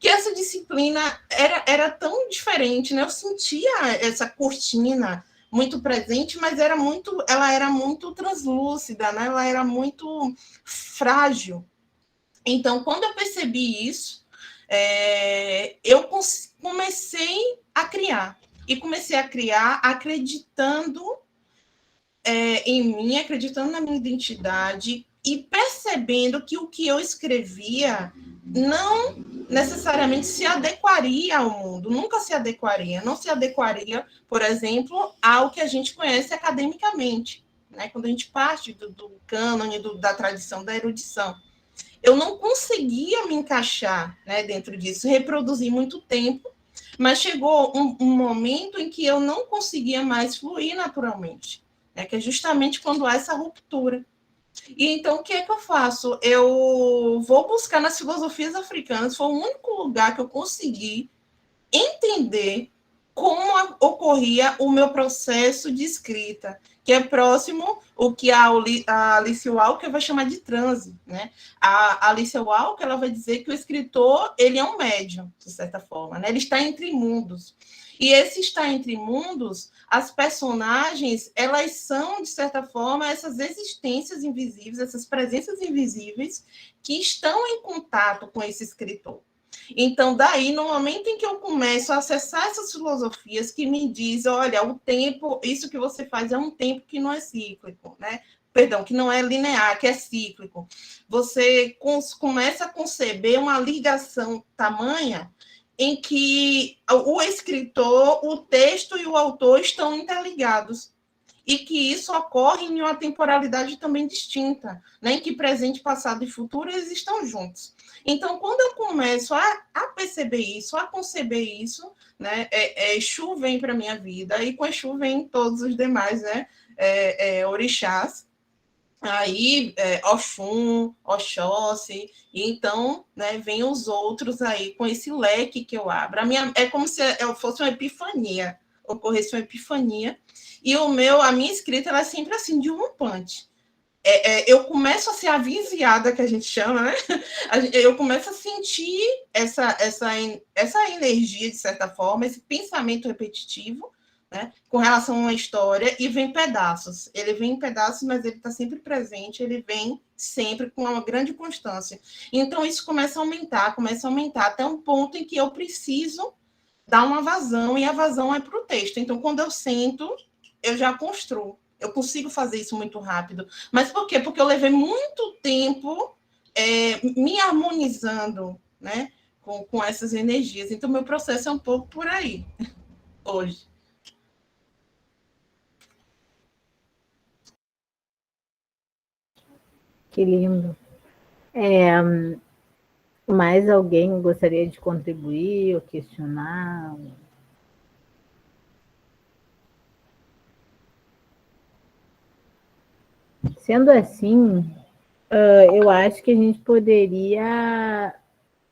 que essa disciplina era tão diferente, né? Eu sentia essa cortina muito presente, mas ela era muito translúcida, né? Ela era muito frágil. Então, quando eu percebi isso, eu comecei a criar. E comecei a criar acreditando em mim, acreditando na minha identidade e percebendo que o que eu escrevia não necessariamente se adequaria ao mundo, nunca se adequaria. Não se adequaria, por exemplo, ao que a gente conhece academicamente, né? Quando a gente parte do cânone, da tradição da erudição. Eu não conseguia me encaixar, né, dentro disso, reproduzi muito tempo, mas chegou um momento em que eu não conseguia mais fluir naturalmente, né, que é justamente quando há essa ruptura. E então, o que é que eu faço? Eu vou buscar nas filosofias africanas, foi o único lugar que eu consegui entender como ocorria o meu processo de escrita, que é próximo o que a Alice Walker vai chamar de transe, né? A Alice Walker, ela vai dizer que o escritor, ele é um médium, de certa forma, né? Ele está entre mundos. E esse estar entre mundos, as personagens, elas são, de certa forma, essas existências invisíveis, essas presenças invisíveis que estão em contato com esse escritor. Então, daí, no momento em que eu começo a acessar essas filosofias que me dizem, olha, o tempo, isso que você faz é um tempo que não é cíclico, né? Perdão, que não é linear, que é cíclico. Você começa a conceber uma ligação tamanha em que o escritor, o texto e o autor estão interligados. E que isso ocorre em uma temporalidade também distinta, né? Em que presente, passado e futuro eles estão juntos. Então, quando eu começo a perceber isso, a conceber isso, né? Exu vem para a minha vida, e com Exu vem todos os demais, né? Orixás, aí Oxum, Oxóssi, e então, né, vem os outros aí com esse leque que eu abro. É como se eu fosse uma epifania, ocorresse uma epifania, e a minha escrita ela é sempre assim, de um punch. Eu começo a ser aviziada, que a gente chama, né? Eu começo a sentir essa energia, de certa forma, esse pensamento repetitivo, né, com relação a uma história, e vem pedaços. Ele vem em pedaços, mas ele está sempre presente, ele vem sempre com uma grande constância. Então, isso começa a aumentar, até um ponto em que eu preciso dar uma vazão, e a vazão é para o texto. Então, quando eu sento, eu já construo. Eu consigo fazer isso muito rápido. Mas por quê? Porque eu levei muito tempo me harmonizando, né, com essas energias. Então, meu processo é um pouco por aí, hoje. Que lindo. Mais alguém gostaria de contribuir ou questionar? Sendo assim, eu acho que a gente poderia...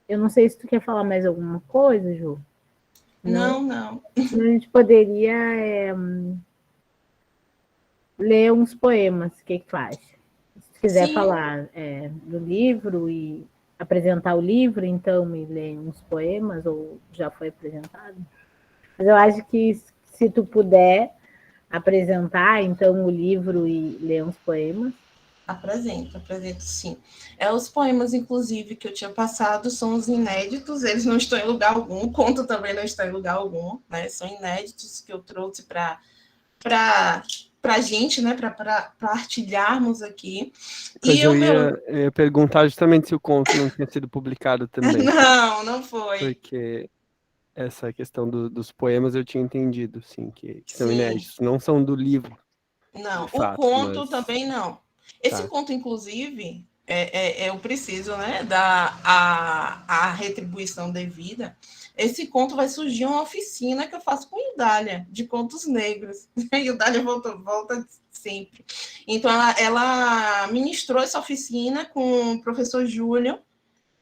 Eu não sei se tu quer falar mais alguma coisa, Ju. Não. A gente poderia ler uns poemas. O que tu acha? Se quiser Sim. falar do livro e apresentar o livro, então, e ler uns poemas, ou já foi apresentado? Mas eu acho que se tu puder apresentar, então, o livro e ler uns poemas. Apresento sim. Os poemas, inclusive, que eu tinha passado são os inéditos, eles não estão em lugar algum, o conto também não está em lugar algum, né? São inéditos que eu trouxe para a gente, né? Para partilharmos aqui. Pois eu ia perguntar justamente se o conto não tinha sido publicado também. Não foi. Porque essa questão dos poemas eu tinha entendido, sim, que são Sim. inéditos, não são do livro. Não, Fato, o conto mas... também não. Esse Tá. conto, inclusive, eu preciso, né, dar a retribuição devida. Esse conto vai surgir uma oficina que eu faço com Idália, de contos negros. E Idália volta sempre. Então, ela ministrou essa oficina com o professor Júlio,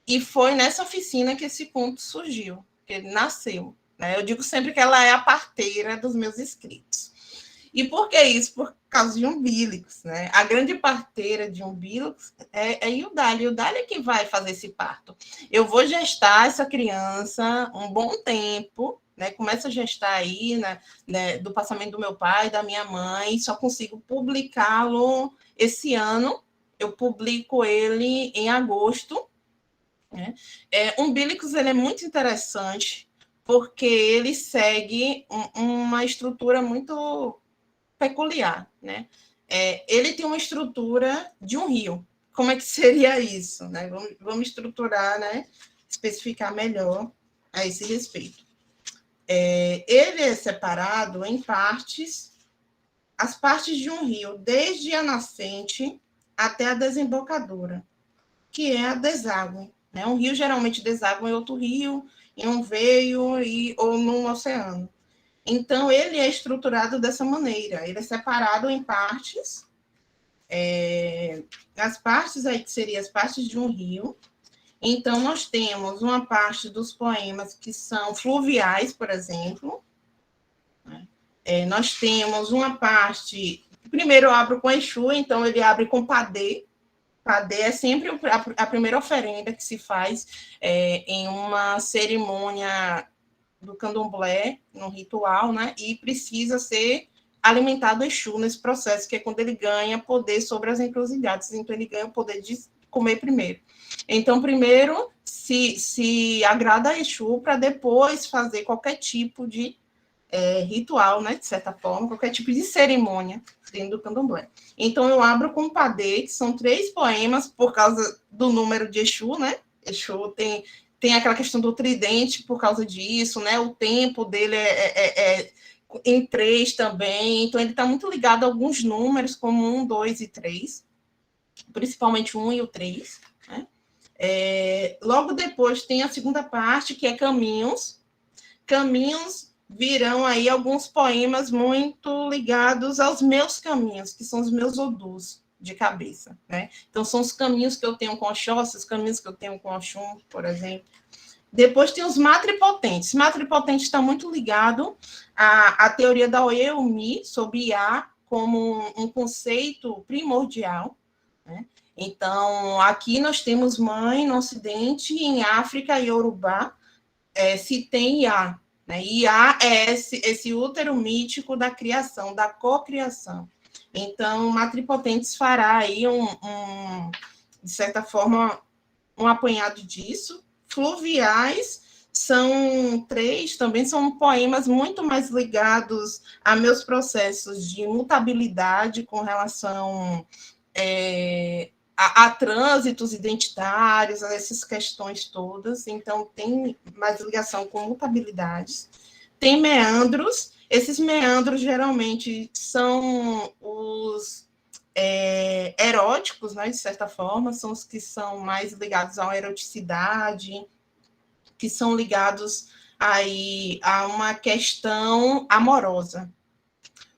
e foi nessa oficina que esse conto surgiu, que ele nasceu. Né? Eu digo sempre que ela é a parteira dos meus escritos. E por que isso? Por causa de umbilicos, né? A grande parteira de umbilicos é Iudália. Iudália é que vai fazer esse parto. Eu vou gestar essa criança um bom tempo, né? Começa a gestar aí, né, do passamento do meu pai, da minha mãe, só consigo publicá-lo esse ano. Eu publico ele em agosto. Né? Umbilicos, ele é muito interessante, porque ele segue uma estrutura muito peculiar, né? Ele tem uma estrutura de um rio. Como é que seria isso? Né? Vamos estruturar, né? Especificar melhor a esse respeito. Ele é separado em partes, as partes de um rio, desde a nascente até a desembocadura, que é a deságue. Né? Um rio geralmente deságua em outro rio, em um veio ou num oceano. Então, ele é estruturado dessa maneira, ele é separado em partes, as partes aí que seriam as partes de um rio. Então, nós temos uma parte dos poemas que são fluviais, por exemplo. Né? Nós temos uma parte... Primeiro eu abro com Exu, então ele abre com Padê. Padê é sempre a primeira oferenda que se faz em uma cerimônia do candomblé, no ritual, né? E precisa ser alimentado Exu nesse processo, que é quando ele ganha poder sobre as encruzilhadas. Então, ele ganha o poder de comer primeiro. Então, primeiro se agrada a Exu para depois fazer qualquer tipo de ritual, né? De certa forma, qualquer tipo de cerimônia dentro do candomblé. Então, eu abro com Padê, que são 3 poemas, por causa do número de Exu, né? Exu tem aquela questão do tridente por causa disso, né? O tempo dele é em 3 também, então ele está muito ligado a alguns números, como 1, 2 e 3, principalmente o 1 e o 3. Né? Logo depois tem a segunda parte, que é Caminhos. Caminhos virão aí alguns poemas muito ligados aos meus caminhos, que são os meus odus de cabeça, né? Então, são os caminhos que eu tenho com Oxóssi, os caminhos que eu tenho com Oxum, por exemplo. Depois tem os matripotentes. Matripotente está muito ligado à teoria da Oyeumi sobre Iá como um conceito primordial, né? Então, aqui nós temos mãe no Ocidente, em África e Yorubá, se tem Iá. né? E há esse útero mítico da criação, da cocriação. Então, Matripotentes fará aí de certa forma, um apanhado disso. Fluviais são 3, também são poemas muito mais ligados a meus processos de mutabilidade com relação a trânsitos identitários, a essas questões todas. Então, tem mais ligação com mutabilidades. Tem meandros. Esses meandros, geralmente, são os eróticos, né, de certa forma, são os que são mais ligados à eroticidade, que são ligados aí a uma questão amorosa.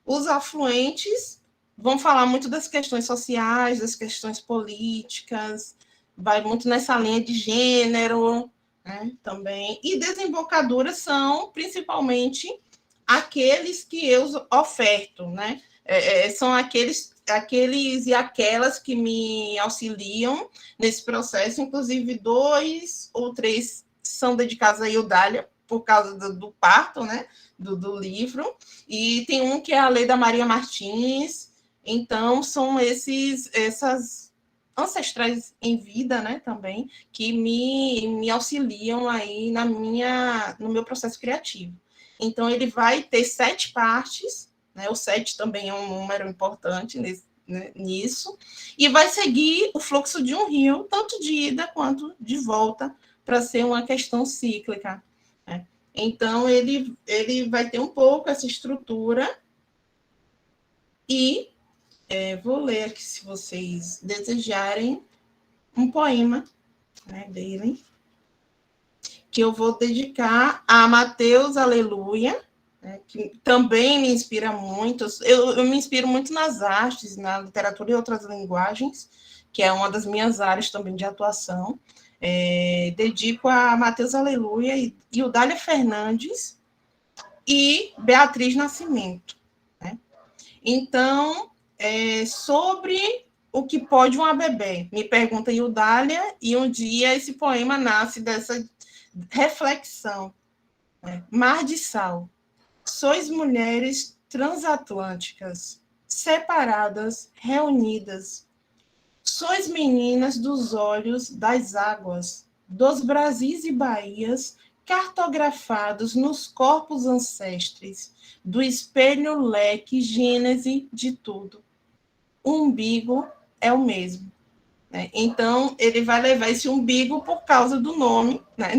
Os afluentes vão falar muito das questões sociais, das questões políticas, vai muito nessa linha de gênero, né, também. E desembocaduras são, principalmente, aqueles que eu oferto, né? São aqueles e aquelas que me auxiliam nesse processo, inclusive 2 ou 3 são dedicados a Eudália, por causa do parto, né, do livro, e tem um que é a Lei da Maria Martins. Então, são essas ancestrais em vida, né, também, que me auxiliam aí no meu processo criativo. Então, ele vai ter 7 partes, né, o 7 também é um número importante nisso, e vai seguir o fluxo de um rio, tanto de ida quanto de volta, para ser uma questão cíclica, né? Então, ele vai ter um pouco essa estrutura, e vou ler aqui, se vocês desejarem, um poema, né, dele, que eu vou dedicar a Mateus Aleluia, né, que também me inspira muito. Eu me inspiro muito nas artes, na literatura e outras linguagens, que é uma das minhas áreas também de atuação. Dedico a Mateus Aleluia e Eudália Fernandes e Beatriz Nascimento, né? Então, sobre o que pode uma bebê, me pergunta Eudália, e um dia esse poema nasce dessa reflexão, né? Mar de sal, sois mulheres transatlânticas, separadas, reunidas, sois meninas dos olhos das águas, dos Brasis e Bahias, cartografados nos corpos ancestres, do espelho leque gênese de tudo. O umbigo é o mesmo, né? Então, ele vai levar esse umbigo por causa do nome, né,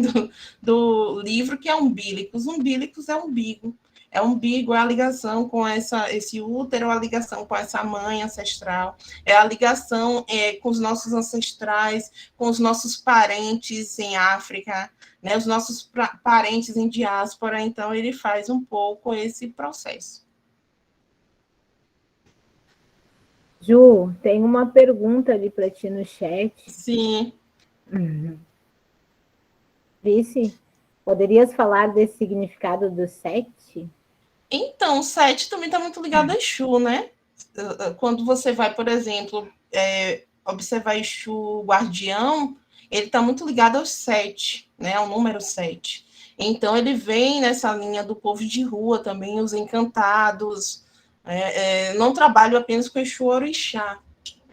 do livro, que é Umbílicos. Umbílicos é umbigo. É umbigo, é a ligação com esse útero, a ligação com essa mãe ancestral, é a ligação com os nossos ancestrais, com os nossos parentes em África, né, os nossos parentes em diáspora. Então, ele faz um pouco esse processo. Ju, tem uma pergunta ali para ti no chat. Sim. Vice, poderias falar desse significado do 7? Então, o 7 também está muito ligado a Exu, né? Quando você vai, por exemplo, observar Exu guardião, ele está muito ligado ao 7, né? Ao número 7. Então, ele vem nessa linha do povo de rua também, os encantados. Não trabalho apenas com Exu Orixá.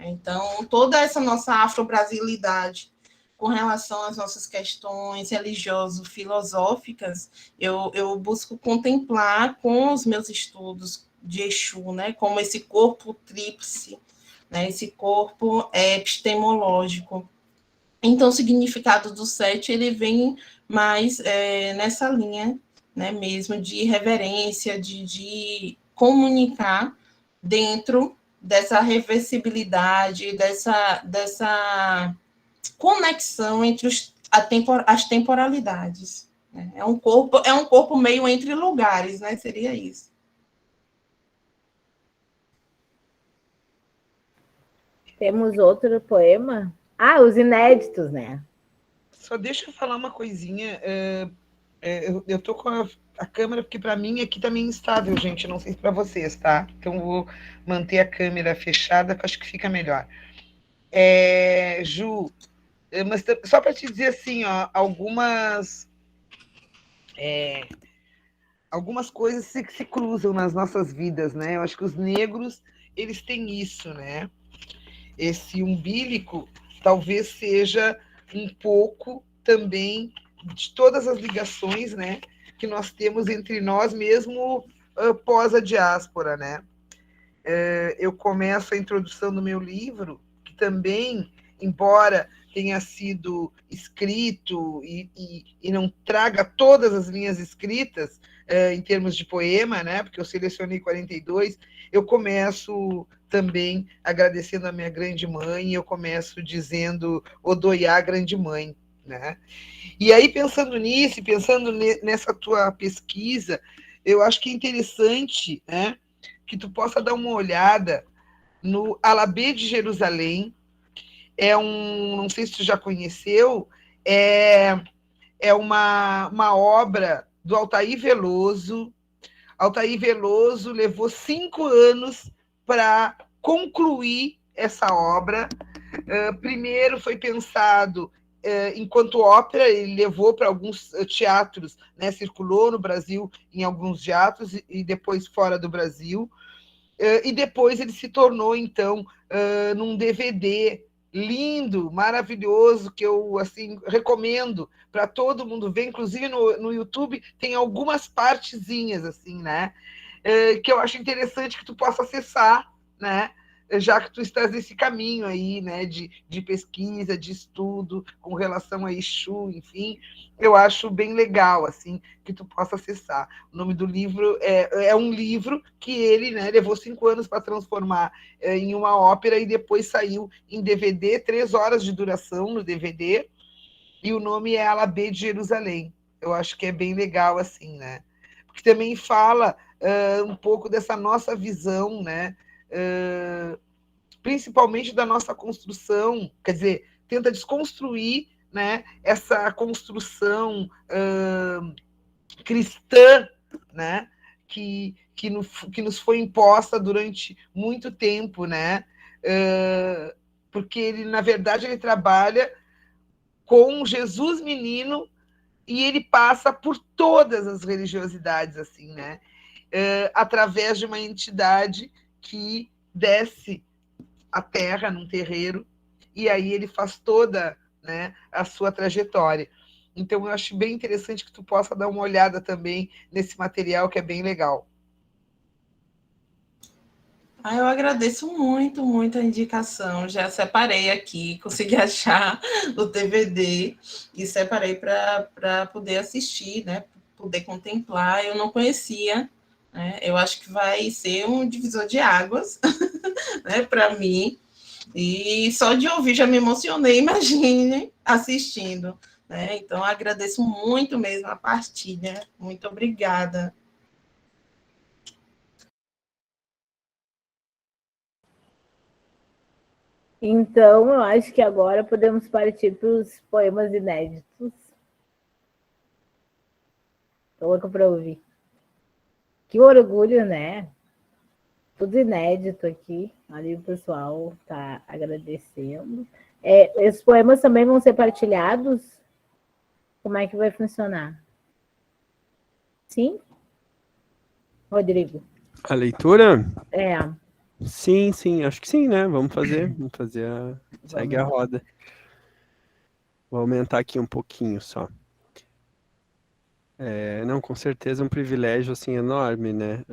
Então, toda essa nossa afro-brasilidade com relação às nossas questões religioso-filosóficas, eu busco contemplar com os meus estudos de Exu, né, como esse corpo tríplice, né, esse corpo epistemológico. Então, o significado do 7, ele vem mais nessa linha, né, mesmo de reverência, de comunicar dentro dessa reversibilidade, dessa conexão entre as temporalidades, né? É um corpo meio entre lugares, né? Seria isso. Temos outro poema? Os inéditos, né? Só deixa eu falar uma coisinha. Eu tô com a câmera, porque para mim aqui tá meio instável, gente. Não sei se para vocês, tá? Então vou manter a câmera fechada, que eu acho que fica melhor. Ju, mas só para te dizer assim, ó, algumas algumas coisas se cruzam nas nossas vidas, né? Eu acho que os negros, eles têm isso, né? Esse umbilico talvez seja um pouco também de todas as ligações, né, que nós temos entre nós mesmo pós a diáspora, né? Eu começo a introdução do meu livro, que também, embora tenha sido escrito e não traga todas as linhas escritas em termos de poema, né? Porque eu selecionei 42, eu começo também agradecendo a minha grande mãe, e eu começo dizendo Odoiá, grande mãe, né? E aí, pensando nisso, pensando nessa tua pesquisa, eu acho que é interessante, né, que tu possa dar uma olhada no Alabê de Jerusalém. Não sei se tu já conheceu, é uma obra do Altair Veloso. Altair Veloso levou 5 anos para concluir essa obra. Primeiro foi pensado enquanto ópera, ele levou para alguns teatros, né, circulou no Brasil em alguns teatros e depois fora do Brasil. E depois ele se tornou, então, num DVD lindo, maravilhoso, que eu assim recomendo para todo mundo ver. Inclusive no YouTube tem algumas partezinhas assim, né? Que eu acho interessante que tu possa acessar, né? Já que tu estás nesse caminho aí, né, de pesquisa, de estudo com relação a Exu, enfim, eu acho bem legal, assim, que tu possa acessar. O nome do livro é um livro que ele, né, levou 5 anos para transformar em uma ópera e depois saiu em DVD, 3 horas de duração no DVD, e o nome é Alabê de Jerusalém. Eu acho que é bem legal, assim, né? Porque também fala um pouco dessa nossa visão, né? Principalmente da nossa construção, quer dizer, tenta desconstruir, né, essa construção cristã, né, que nos foi imposta durante muito tempo, né? Porque ele, na verdade, ele trabalha com Jesus menino e ele passa por todas as religiosidades, assim, né? Através de uma entidade que desce a terra num terreiro, e aí ele faz toda, né, a sua trajetória. Então, eu acho bem interessante que tu possa dar uma olhada também nesse material, que é bem legal. Eu agradeço muito, muito a indicação. Já separei aqui, consegui achar o DVD e separei para poder assistir, né? Poder contemplar. Eu não conhecia, né? Eu acho que vai ser um divisor de águas, né, para mim. E só de ouvir já me emocionei, imagine assistindo, né? Então, agradeço muito mesmo a partilha. Muito obrigada. Então, eu acho que agora podemos partir para os poemas inéditos. Estou louca para ouvir. Que orgulho, né? Tudo inédito aqui. Ali o pessoal está agradecendo. Esses poemas também vão ser partilhados? Como é que vai funcionar? Sim? Rodrigo? A leitura? É. Sim, acho que sim, né? Vamos fazer segue a roda. Vou aumentar aqui um pouquinho só. Não, com certeza é um privilégio assim enorme, né?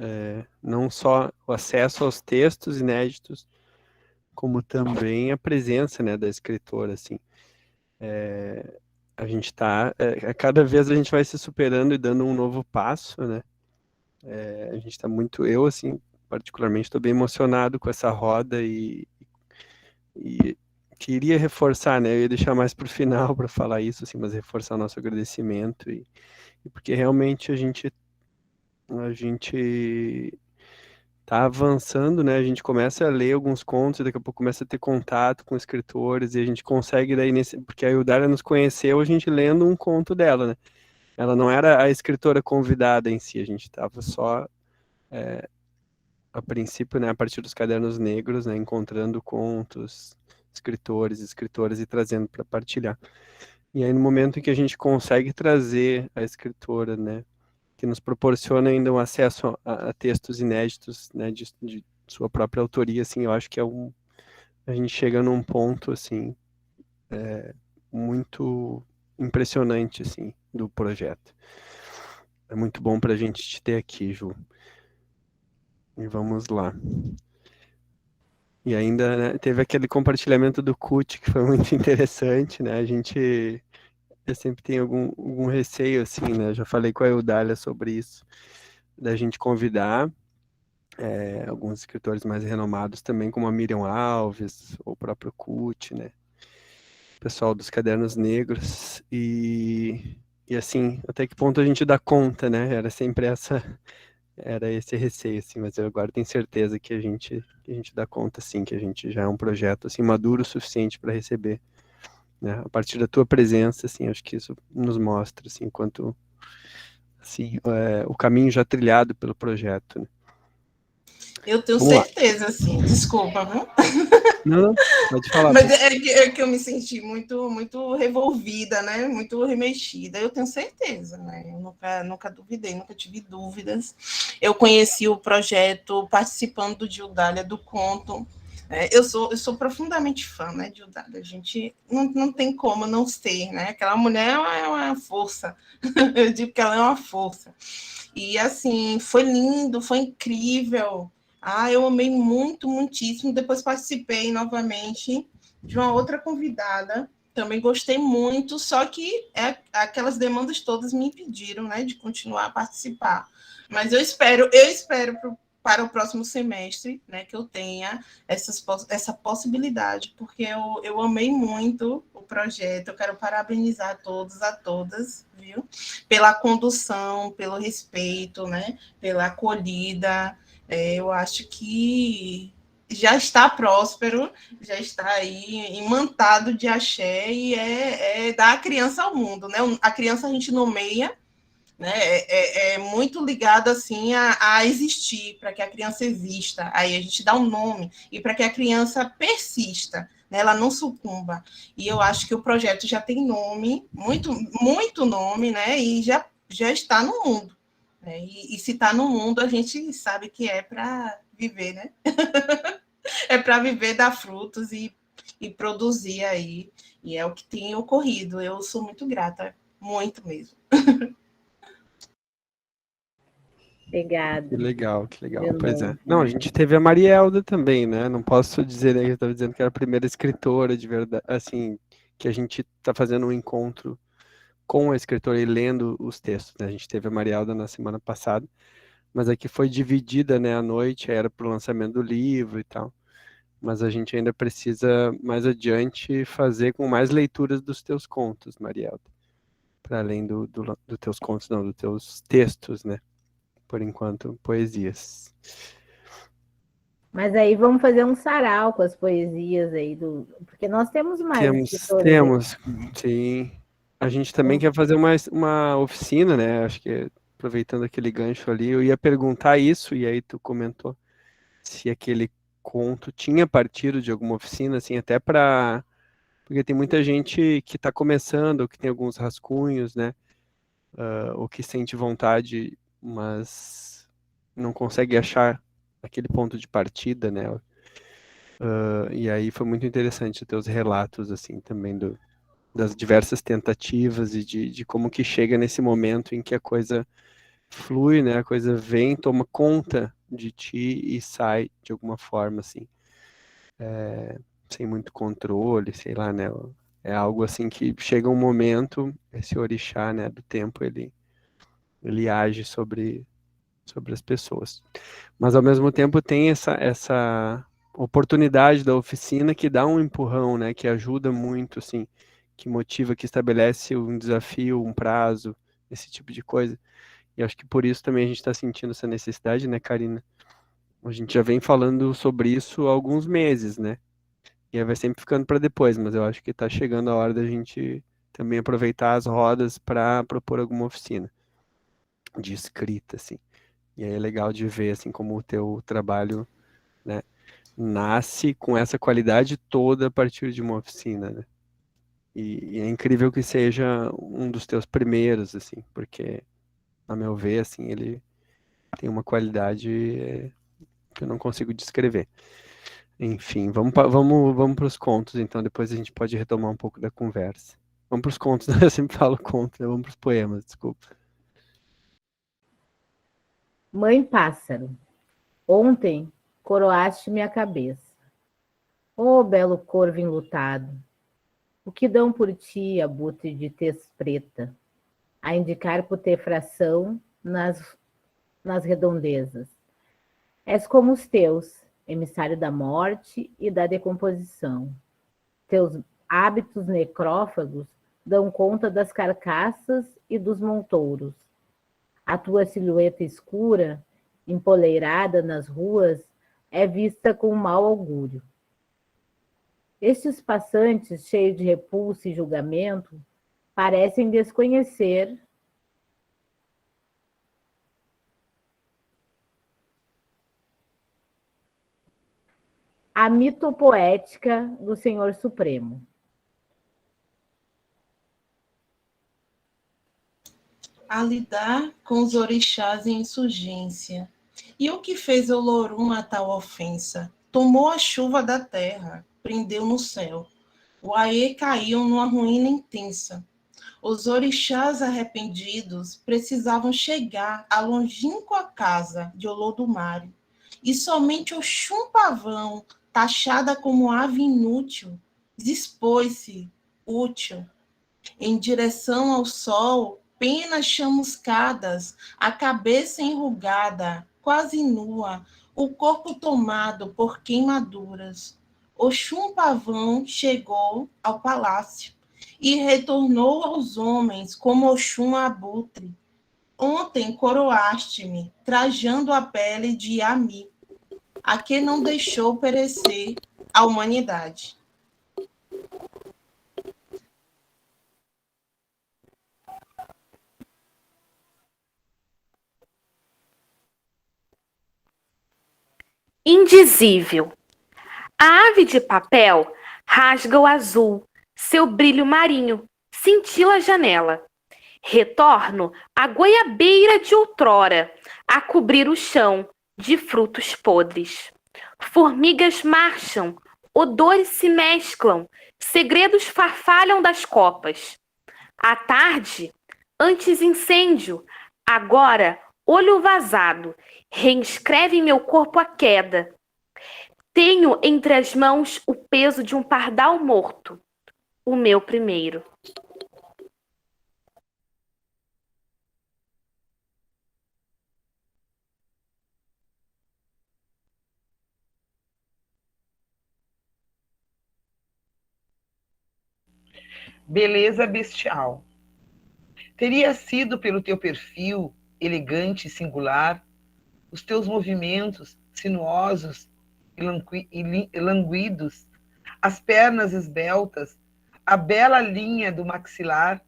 Não só o acesso aos textos inéditos, como também a presença, né, da escritora, assim. A gente está, cada vez a gente vai se superando e dando um novo passo, né? A gente está muito, eu assim, particularmente estou bem emocionado com essa roda e queria reforçar, né? Eu ia deixar mais para o final para falar isso, assim, mas reforçar o nosso agradecimento e porque realmente a gente tá avançando, né? A gente começa a ler alguns contos, e daqui a pouco começa a ter contato com escritores, e a gente consegue daí porque a Ildália nos conheceu, a gente lendo um conto dela, né? Ela não era a escritora convidada em si, a gente estava só a princípio, né, a partir dos Cadernos Negros, né, encontrando contos, escritoras e trazendo para partilhar. E aí no momento em que a gente consegue trazer a escritora, né, que nos proporciona ainda um acesso a textos inéditos, né, de sua própria autoria, assim, eu acho que a gente chega num ponto, assim, muito impressionante, assim, do projeto. É muito bom para a gente te ter aqui, Ju. E vamos lá. E ainda, né, teve aquele compartilhamento do CUT, que foi muito interessante, né? Eu sempre tenho algum receio, assim, né? Eu já falei com a Eudália sobre isso, da gente convidar alguns escritores mais renomados também, como a Miriam Alves, ou o próprio CUT, né? O pessoal dos Cadernos Negros. E assim, até que ponto a gente dá conta, né? Era esse receio, assim, mas eu agora tenho certeza que a gente dá conta, sim, que a gente já é um projeto, assim, maduro o suficiente para receber, né? A partir da tua presença, assim, acho que isso nos mostra, assim, quanto, assim, o caminho já trilhado pelo projeto, né? Eu tenho Vamos lá. certeza, assim, desculpa, viu? Não, pode falar. Mas é que eu me senti muito, muito revolvida, né? Muito remexida. Eu tenho certeza, né? Eu nunca duvidei, nunca tive dúvidas. Eu conheci o projeto participando do Dildália do Conto. Eu sou profundamente fã, né, de Dildália. A gente não tem como não ser, né? Aquela mulher é uma força. Eu digo que ela é uma força. E, assim, foi lindo, foi incrível. Eu amei muito, muitíssimo. Depois participei novamente de uma outra convidada. Também gostei muito, só que aquelas demandas todas me impediram, né, de continuar a participar. Mas eu espero para o próximo semestre, né, que eu tenha essa possibilidade, porque eu amei muito o projeto. Eu quero parabenizar a todos, a todas, viu? Pela condução, pelo respeito, né, pela acolhida. Eu acho que já está próspero, já está aí imantado de axé e é dar a criança ao mundo, né? A criança a gente nomeia, né? É muito ligado assim a existir, para que a criança exista. Aí a gente dá um nome e para que a criança persista, né? Ela não sucumba. E eu acho que o projeto já tem nome, muito, muito nome, né? E já está no mundo. E se está no mundo, a gente sabe que é para viver, né? É para viver, dar frutos e produzir aí. E é o que tem ocorrido. Eu sou muito grata, muito mesmo. Obrigada. Que legal, que legal. De Pois é. novo. Não, a gente teve a Marielda também, né? Não posso dizer, né, que eu estava dizendo que era a primeira escritora de verdade, assim, que a gente está fazendo um encontro com a escritora e lendo os textos, né? A gente teve a Marielda na semana passada, mas aqui foi dividida, né, à noite, era para o lançamento do livro e tal. Mas a gente ainda precisa, mais adiante, fazer com mais leituras dos teus contos, Marielda. Para além dos teus contos, não, dos teus textos, né? Por enquanto, poesias. Mas aí vamos fazer um sarau com as poesias aí porque nós temos mais escritoras aí. Temos, sim. A gente também quer fazer uma oficina, né? Acho que aproveitando aquele gancho ali, eu ia perguntar isso, e aí tu comentou se aquele conto tinha partido de alguma oficina, assim, até para... Porque tem muita gente que está começando, ou que tem alguns rascunhos, né? Ou que sente vontade, mas não consegue achar aquele ponto de partida, né? E aí foi muito interessante ter os relatos, assim, também das diversas tentativas e de como que chega nesse momento em que a coisa flui, né? A coisa vem, toma conta de ti e sai de alguma forma, assim, sem muito controle, sei lá, né? É algo assim que chega um momento, esse orixá, né, do tempo, ele age sobre as pessoas. Mas ao mesmo tempo tem essa oportunidade da oficina que dá um empurrão, né, que ajuda muito, assim, que motiva, que estabelece um desafio, um prazo, esse tipo de coisa. E acho que por isso também a gente está sentindo essa necessidade, né, Karina? A gente já vem falando sobre isso há alguns meses, né? E aí vai sempre ficando para depois, mas eu acho que está chegando a hora da gente também aproveitar as rodas para propor alguma oficina de escrita, assim. E aí é legal de ver, assim, como o teu trabalho, né, nasce com essa qualidade toda a partir de uma oficina, né? E é incrível que seja um dos teus primeiros, assim, porque a meu ver, assim, ele tem uma qualidade que eu não consigo descrever. Enfim, vamos para os contos, então depois a gente pode retomar um pouco da conversa. Vamos para os contos, eu sempre falo contos, vamos para os poemas, desculpa. Mãe pássaro, ontem coroaste minha cabeça. Ô belo corvo enlutado, o que dão por ti, abutre de tez preta, a indicar putrefação nas redondezas. És como os teus, emissário da morte e da decomposição. Teus hábitos necrófagos dão conta das carcaças e dos montouros. A tua silhueta escura, empoleirada nas ruas, é vista com mau augúrio. Estes passantes, cheios de repulsa e julgamento, parecem desconhecer a mitopoética do Senhor Supremo. A lidar com os orixás em insurgência. E o que fez Olorum a tal ofensa? Tomou a chuva da terra, prendeu no céu. O Aê caiu numa ruína intensa. Os orixás arrependidos precisavam chegar à longínqua casa de Olodumare. E somente Oxum Pavão, taxada como ave inútil, dispôs-se, útil, em direção ao sol, penas chamuscadas, a cabeça enrugada, quase nua, o corpo tomado por queimaduras. Oxum Pavão chegou ao palácio e retornou aos homens como Oxum Abutre. Ontem coroaste-me, trajando a pele de Ami, a que não deixou perecer a humanidade. Indizível. A ave de papel rasga o azul, seu brilho marinho, cintila a janela. Retorno à goiabeira de outrora, a cobrir o chão de frutos podres. Formigas marcham, odores se mesclam, segredos farfalham das copas. À tarde, antes incêndio, agora olho vazado, reescreve em meu corpo a queda. Tenho entre as mãos o peso de um pardal morto, o meu primeiro. Beleza bestial. Teria sido pelo teu perfil elegante e singular, os teus movimentos sinuosos e languidos, as pernas esbeltas, a bela linha do maxilar.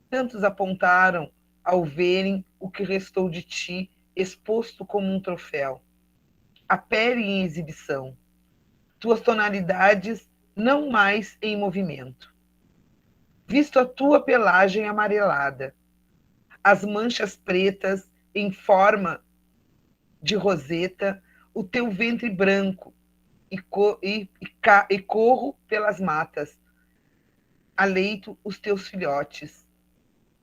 Tantos apontaram ao verem o que restou de ti exposto como um troféu. A pele em exibição, tuas tonalidades não mais em movimento. Visto a tua pelagem amarelada, as manchas pretas em forma de roseta, o teu ventre branco, e corro pelas matas, aleito os teus filhotes.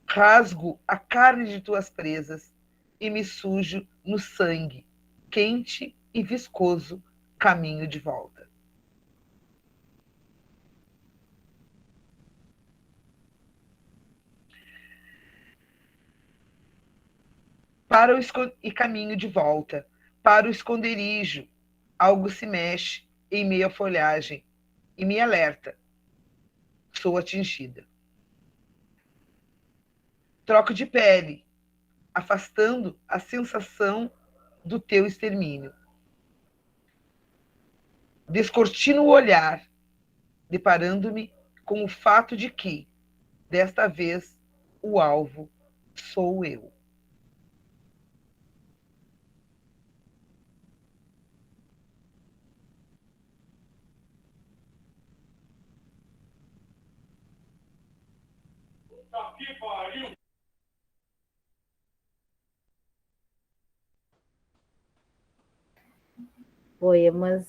Rasgo a carne de tuas presas e me sujo no sangue, quente e viscoso, caminho de volta. E caminho de volta, para o esconderijo, algo se mexe em meio à folhagem e me alerta. Sou atingida. Troco de pele, afastando a sensação do teu extermínio. Descortino o olhar, deparando-me com o fato de que, desta vez, o alvo sou eu. poemas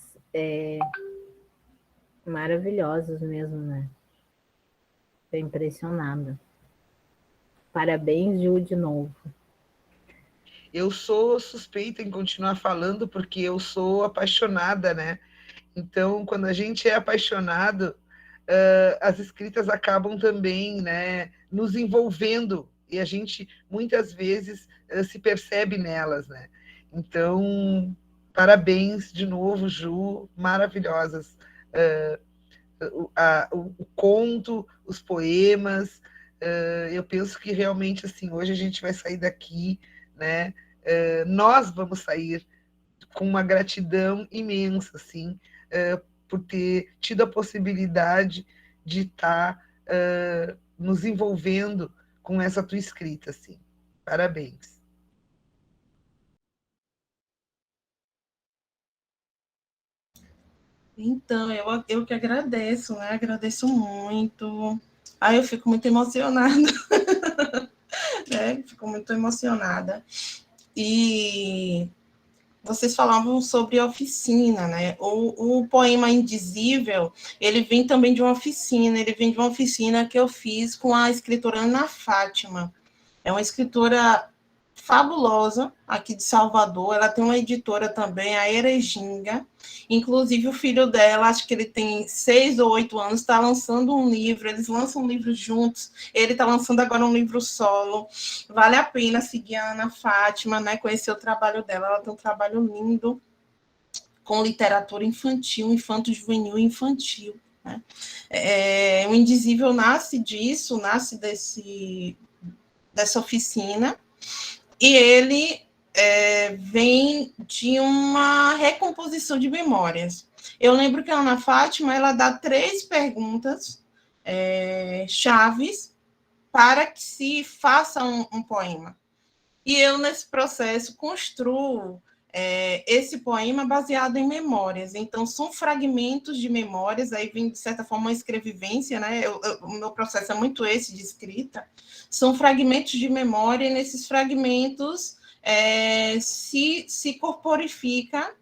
maravilhosos mesmo, né? Estou impressionada. Parabéns, Ju, de novo. Eu sou suspeita em continuar falando porque eu sou apaixonada, né? Então, quando a gente é apaixonado, as escritas acabam também, né, nos envolvendo e a gente muitas vezes se percebe nelas, né? Então, parabéns de novo, Ju, maravilhosas. O conto, os poemas, eu penso que realmente assim, hoje a gente vai sair daqui, né? Nós vamos sair com uma gratidão imensa, assim, por ter tido a possibilidade de estar nos envolvendo com essa tua escrita, assim. Parabéns. Então, eu que agradeço, né? Agradeço muito. Aí eu fico muito emocionada, né? Fico muito emocionada. E vocês falavam sobre oficina, né? O poema Indizível, ele vem também de uma oficina, ele vem de uma oficina que eu fiz com a escritora Ana Fátima. É uma escritora fabulosa aqui de Salvador, ela tem uma editora também, a Erejinga, inclusive o filho dela, acho que ele tem 6 ou 8 anos, está lançando um livro, eles lançam um livro juntos, ele está lançando agora um livro solo, vale a pena seguir a Ana Fátima, né, conhecer o trabalho dela, ela tem um trabalho lindo, com literatura infantil, infanto-juvenil e infantil, né? O Indizível nasce disso, nasce dessa oficina, e ele vem de uma recomposição de memórias. Eu lembro que a Ana Fátima, ela dá 3 perguntas chaves para que se faça um poema. E eu, nesse processo, construo esse poema baseado em memórias. Então, são fragmentos de memórias, aí vem, de certa forma, uma escrevivência, né? O meu processo é muito esse de escrita. São fragmentos de memória, e nesses fragmentos se corporifica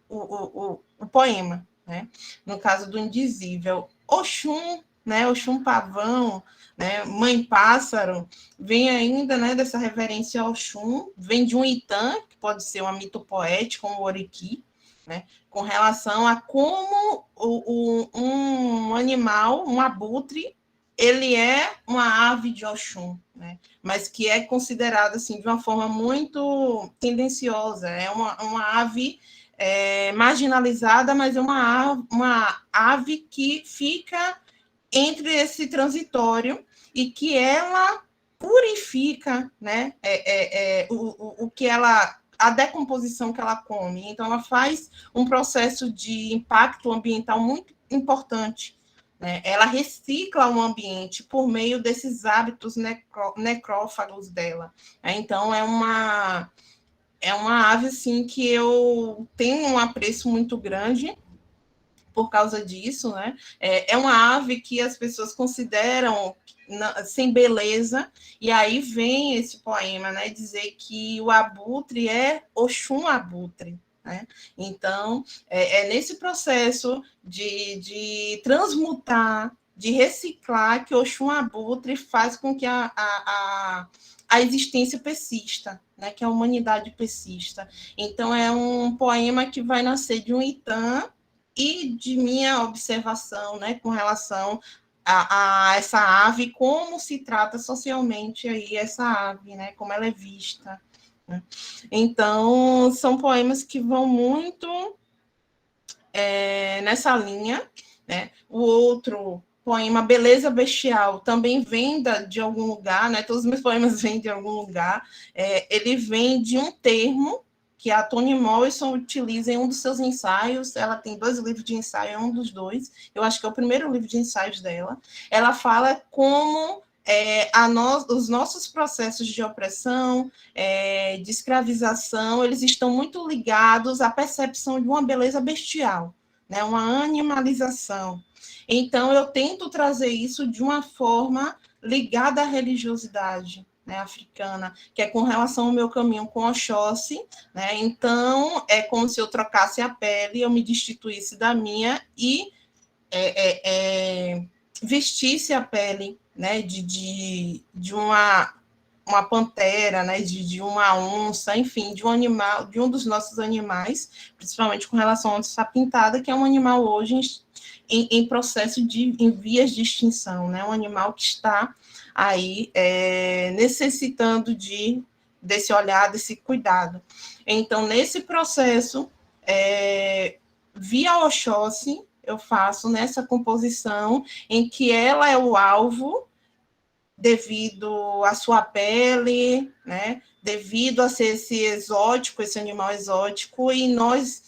o poema, né? No caso do Indizível. Oxum, né? Oxum Pavão, né? Mãe Pássaro, vem ainda, né, dessa reverência ao Oxum, vem de um Itã, que pode ser um mito poético, um Oriqui, né, com relação a como um animal, um abutre, ele é uma ave de Oxum, né, mas que é considerado assim, de uma forma muito tendenciosa, é uma ave marginalizada, mas é uma ave que fica entre esse transitório e que ela purifica, né, o que ela, a decomposição que ela come. Então, ela faz um processo de impacto ambiental muito importante, né? Ela recicla o ambiente por meio desses hábitos necrófagos dela. Então, é uma ave assim, que eu tenho um apreço muito grande por causa disso, né? É uma ave que as pessoas consideram sem beleza, e aí vem esse poema, né? Dizer que o abutre é Oxum abutre, né? Então, nesse processo de transmutar, de reciclar, que Oxum abutre faz com que a existência persista, né? Que a humanidade persista. Então, é um poema que vai nascer de um Itã, e de minha observação, né, com relação a essa ave, como se trata socialmente aí essa ave, né, como ela é vista, né? Então, são poemas que vão muito nessa linha, né? O outro poema, Beleza Bestial, também vem de algum lugar, né? Todos os meus poemas vêm de algum lugar. Ele vem de um termo que a Toni Morrison utiliza em um dos seus ensaios. Ela tem 2 livros de ensaio, é um dos 2. Eu acho que é o primeiro livro de ensaios dela. Ela fala como os nossos processos de opressão, de escravização, eles estão muito ligados à percepção de uma beleza bestial, né? Uma animalização. Então, eu tento trazer isso de uma forma ligada à religiosidade, né, africana, que é com relação ao meu caminho com Oxóssi, né? Então, é como se eu trocasse a pele, eu me destituísse da minha e vestisse a pele, né, de uma pantera, né, de uma onça, enfim, de um animal, de um dos nossos animais, principalmente com relação à onça pintada, que é um animal hoje em processo em vias de extinção, né, um animal que está aí necessitando desse olhar, desse cuidado. Então, nesse processo, via Oxóssi, eu faço nessa composição em que ela é o alvo devido à sua pele, né? Devido a ser esse exótico, esse animal exótico, e nós,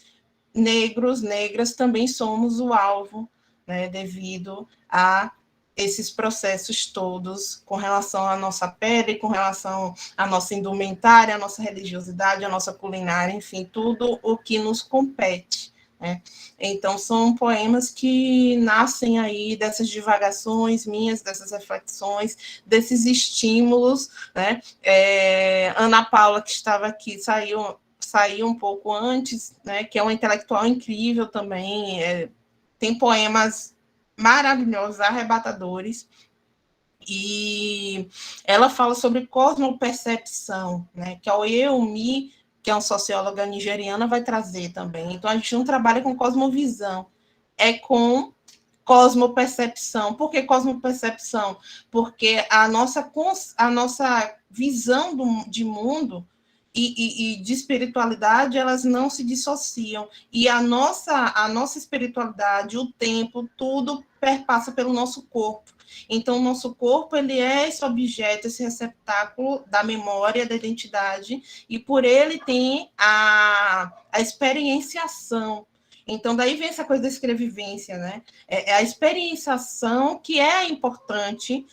negros, negras, também somos o alvo, né? Devido a esses processos todos com relação à nossa pele, com relação à nossa indumentária, à nossa religiosidade, à nossa culinária, enfim, tudo o que nos compete, né? Então, são poemas que nascem aí dessas divagações minhas, dessas reflexões, desses estímulos, né? Ana Paula, que estava aqui, saiu um pouco antes, né? Que é uma intelectual incrível também, tem poemas maravilhosos, arrebatadores, e ela fala sobre cosmopercepção, né? Que é o Yeomi, que é uma socióloga nigeriana, vai trazer também. Então, a gente não trabalha com cosmovisão, é com cosmopercepção. Por que cosmopercepção? Porque a nossa visão de mundo e de espiritualidade, elas não se dissociam. E a nossa espiritualidade, o tempo, tudo perpassa pelo nosso corpo. Então, o nosso corpo, ele é esse objeto, esse receptáculo da memória, da identidade, e por ele tem a experienciação. Então, daí vem essa coisa da escrevivência, né? É a experienciação que é importante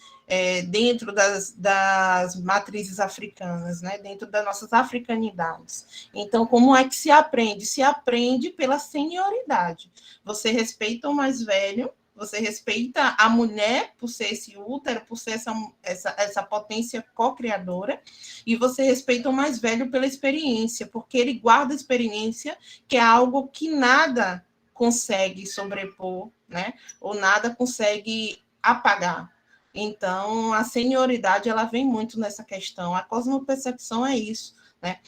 dentro das matrizes africanas, né? Dentro das nossas africanidades. Então, como é que se aprende? Se aprende pela senioridade. Você respeita o mais velho, você respeita a mulher por ser esse útero, por ser essa potência co-criadora, e você respeita o mais velho pela experiência, porque ele guarda a experiência, que é algo que nada consegue sobrepor, né? Ou nada consegue apagar. Então, a senioridade, ela vem muito nessa questão. A cosmopercepção é isso, né?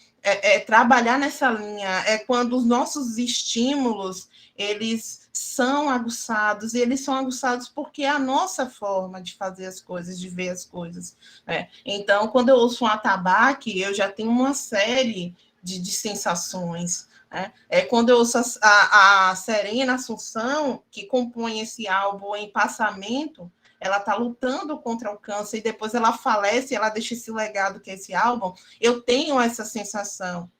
Trabalhar nessa linha, é quando os nossos estímulos, eles são aguçados, e eles são aguçados porque é a nossa forma de fazer as coisas, de ver as coisas, né? Então, quando eu ouço um atabaque, eu já tenho uma série de sensações, né? Quando eu ouço a Serena Assunção, que compõe esse álbum em Passamento, ela está lutando contra o câncer, e depois ela falece, ela deixa esse legado que é esse álbum, eu tenho essa sensação,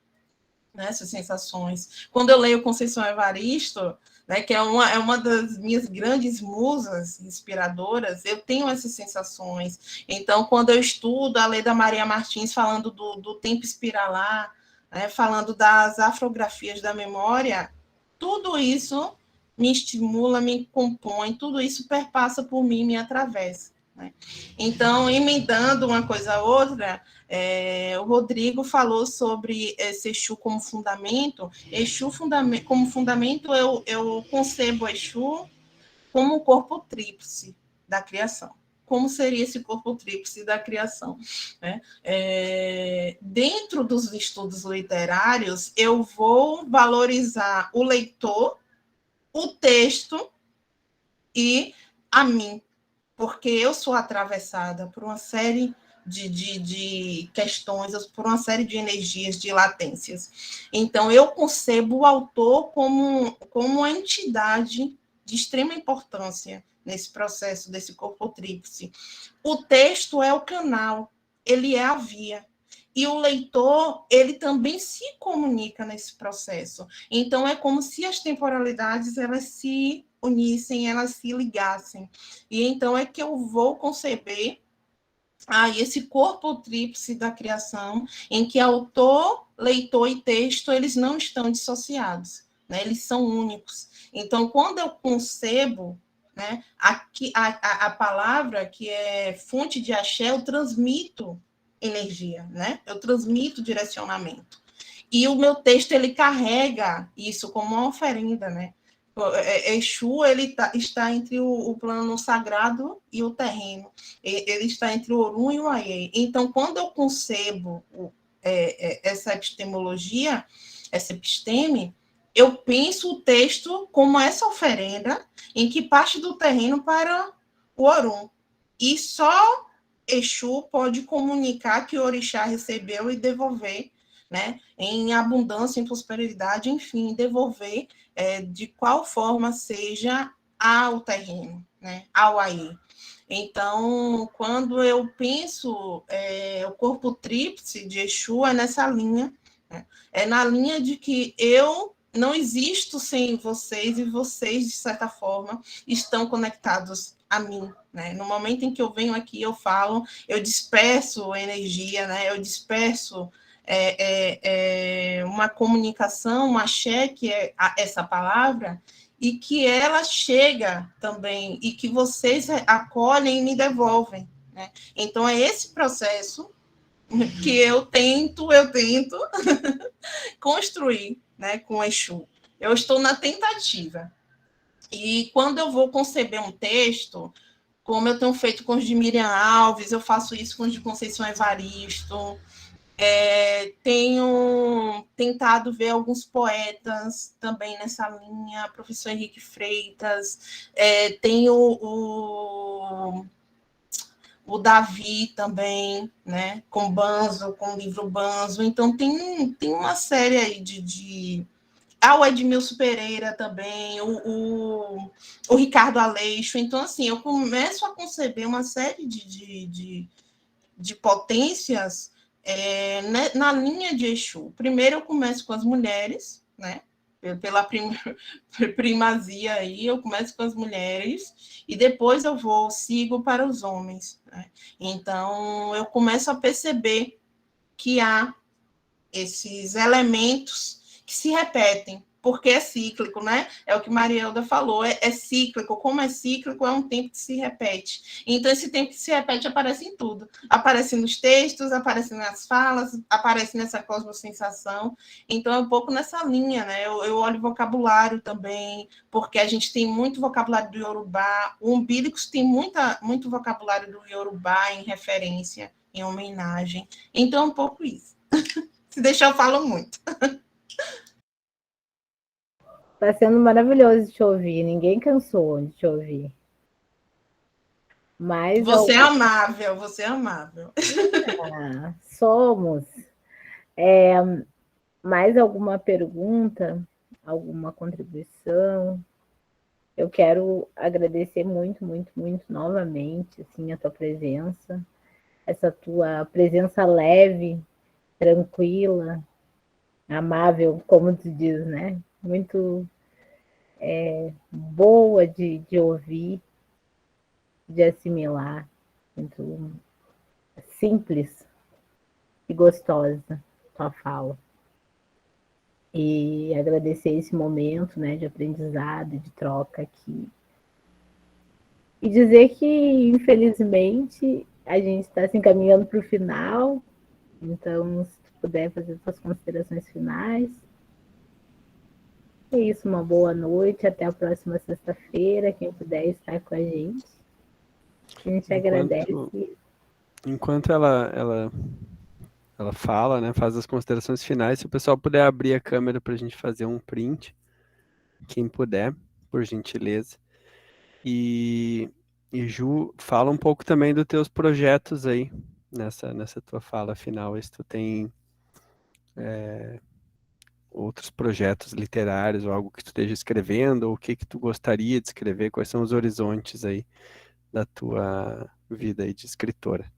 né, essas sensações. Quando eu leio Conceição Evaristo, né, que é uma das minhas grandes musas inspiradoras, eu tenho essas sensações. Então, quando eu estudo a Leda Maria Martins falando do tempo espiralar, né, falando das afrografias da memória, tudo isso me estimula, me compõe, tudo isso perpassa por mim, me atravessa, né? Então, emendando uma coisa a outra, o Rodrigo falou sobre esse Exu como fundamento. Como fundamento, eu concebo o Exu como o corpo tríplice da criação. Como seria esse corpo tríplice da criação, né? Dentro dos estudos literários, eu vou valorizar o leitor, o texto e a mim, porque eu sou atravessada por uma série de questões, por uma série de energias, de latências. Então, eu concebo o autor como uma entidade de extrema importância nesse processo desse corpo tríplice. O texto é o canal, ele é a via. E o leitor, ele também se comunica nesse processo. Então, é como se as temporalidades, elas se unissem, elas se ligassem. E então é que eu vou conceber esse corpo tríplice da criação, em que autor, leitor e texto, eles não estão dissociados, né? Eles são únicos. Então, quando eu concebo, né, a palavra que é fonte de axé, eu transmito energia, né? Eu transmito direcionamento. E o meu texto, ele carrega isso como uma oferenda, né? Exu, ele está entre o plano sagrado e o terreno. Ele está entre o Orum e o Aie. Então, quando eu concebo essa epistemologia, essa episteme, eu penso o texto como essa oferenda em que parte do terreno para o Orum. E só Exu pode comunicar que o orixá recebeu e devolver, né, em abundância, em prosperidade, enfim, devolver de qual forma seja ao terreno, né, ao Aie. Então, quando eu penso o corpo tríplice de Exu, é nessa linha, né, é na linha de que eu não existo sem vocês e vocês, de certa forma, estão conectados a mim, né? No momento em que eu venho aqui, eu falo, eu disperso energia, né? Eu disperso uma comunicação, um axé, que é essa palavra, e que ela chega também, e que vocês acolhem e me devolvem, né? Então, é esse processo que eu tento construir, né, com o Exu. Eu estou na tentativa. E quando eu vou conceber um texto, como eu tenho feito com os de Miriam Alves, eu faço isso com os de Conceição Evaristo, tenho tentado ver alguns poetas também nessa linha, professor Henrique Freitas, tenho o Davi também, né, com Banzo, com o livro Banzo. Então, tem uma série aí o Edmilson Pereira também, o Ricardo Aleixo. Então, assim, eu começo a conceber uma série de potências na linha de Exu. Primeiro eu começo com as mulheres, né? Pela primazia aí, eu começo com as mulheres e depois eu sigo para os homens, né? Então, eu começo a perceber que há esses elementos que se repetem, porque é cíclico, né? É o que Marielda falou, é cíclico. Como é cíclico, é um tempo que se repete. Então, esse tempo que se repete aparece em tudo. Aparece nos textos, aparece nas falas, aparece nessa cosmosensação. Então, é um pouco nessa linha, né? Eu olho vocabulário também, porque a gente tem muito vocabulário do Iorubá. O Umbílicos tem muito vocabulário do Iorubá em referência, em homenagem. Então, é um pouco isso. Se deixar, eu falo muito. Está sendo maravilhoso de te ouvir. Ninguém cansou de te ouvir. Mas você é amável, você é amável. Somos. Mais alguma pergunta? Alguma contribuição? Eu quero agradecer muito, muito, muito novamente assim, a tua presença. Essa tua presença leve, tranquila, amável, como tu diz, né? Muito boa de ouvir, de assimilar, muito simples e gostosa tua fala. E agradecer esse momento, né, de aprendizado, de troca aqui. E dizer que, infelizmente, a gente está se encaminhando para o final. Então, se tu puder fazer suas considerações finais. É isso, uma boa noite, até a próxima sexta-feira, quem puder estar com a gente. A gente agradece. Enquanto ela fala, né, faz as considerações finais, se o pessoal puder abrir a câmera para a gente fazer um print, quem puder, por gentileza. E Ju, fala um pouco também dos teus projetos aí, nessa tua fala final, se tu tem outros projetos literários, ou algo que tu esteja escrevendo, ou o que tu gostaria de escrever, quais são os horizontes aí da tua vida aí de escritora,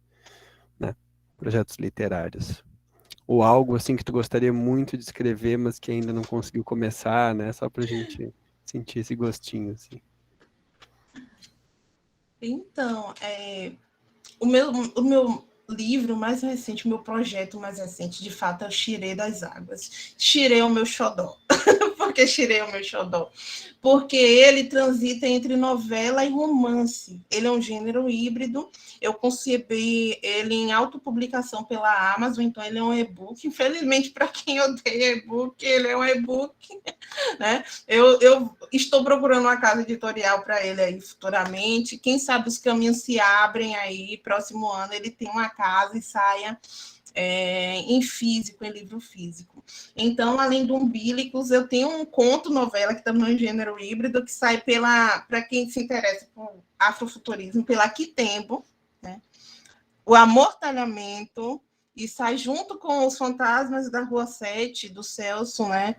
né? Projetos literários. Ou algo assim que tu gostaria muito de escrever, mas que ainda não conseguiu começar, né? Só pra gente sentir esse gostinho, assim. Então, o meu livro mais recente, o meu projeto mais recente, de fato, é o Xirê das Águas. Xirê é o meu xodó. Por que Shirê é o meu xodó? Porque ele transita entre novela e romance. Ele é um gênero híbrido. Eu concebi ele em autopublicação pela Amazon, então ele é um e-book. Infelizmente, para quem odeia e-book, ele é um e-book, né? Eu estou procurando uma casa editorial para ele aí futuramente. Quem sabe os caminhos se abrem aí. Próximo ano ele tem uma casa e saia em físico, em livro físico. Então, além do Umbílicos, eu tenho um conto-novela, que também é um gênero híbrido, que sai para quem se interessa por afrofuturismo, pela Quitembo, né? O Amortalhamento, e sai junto com Os Fantasmas da Rua 7, do Celso, né?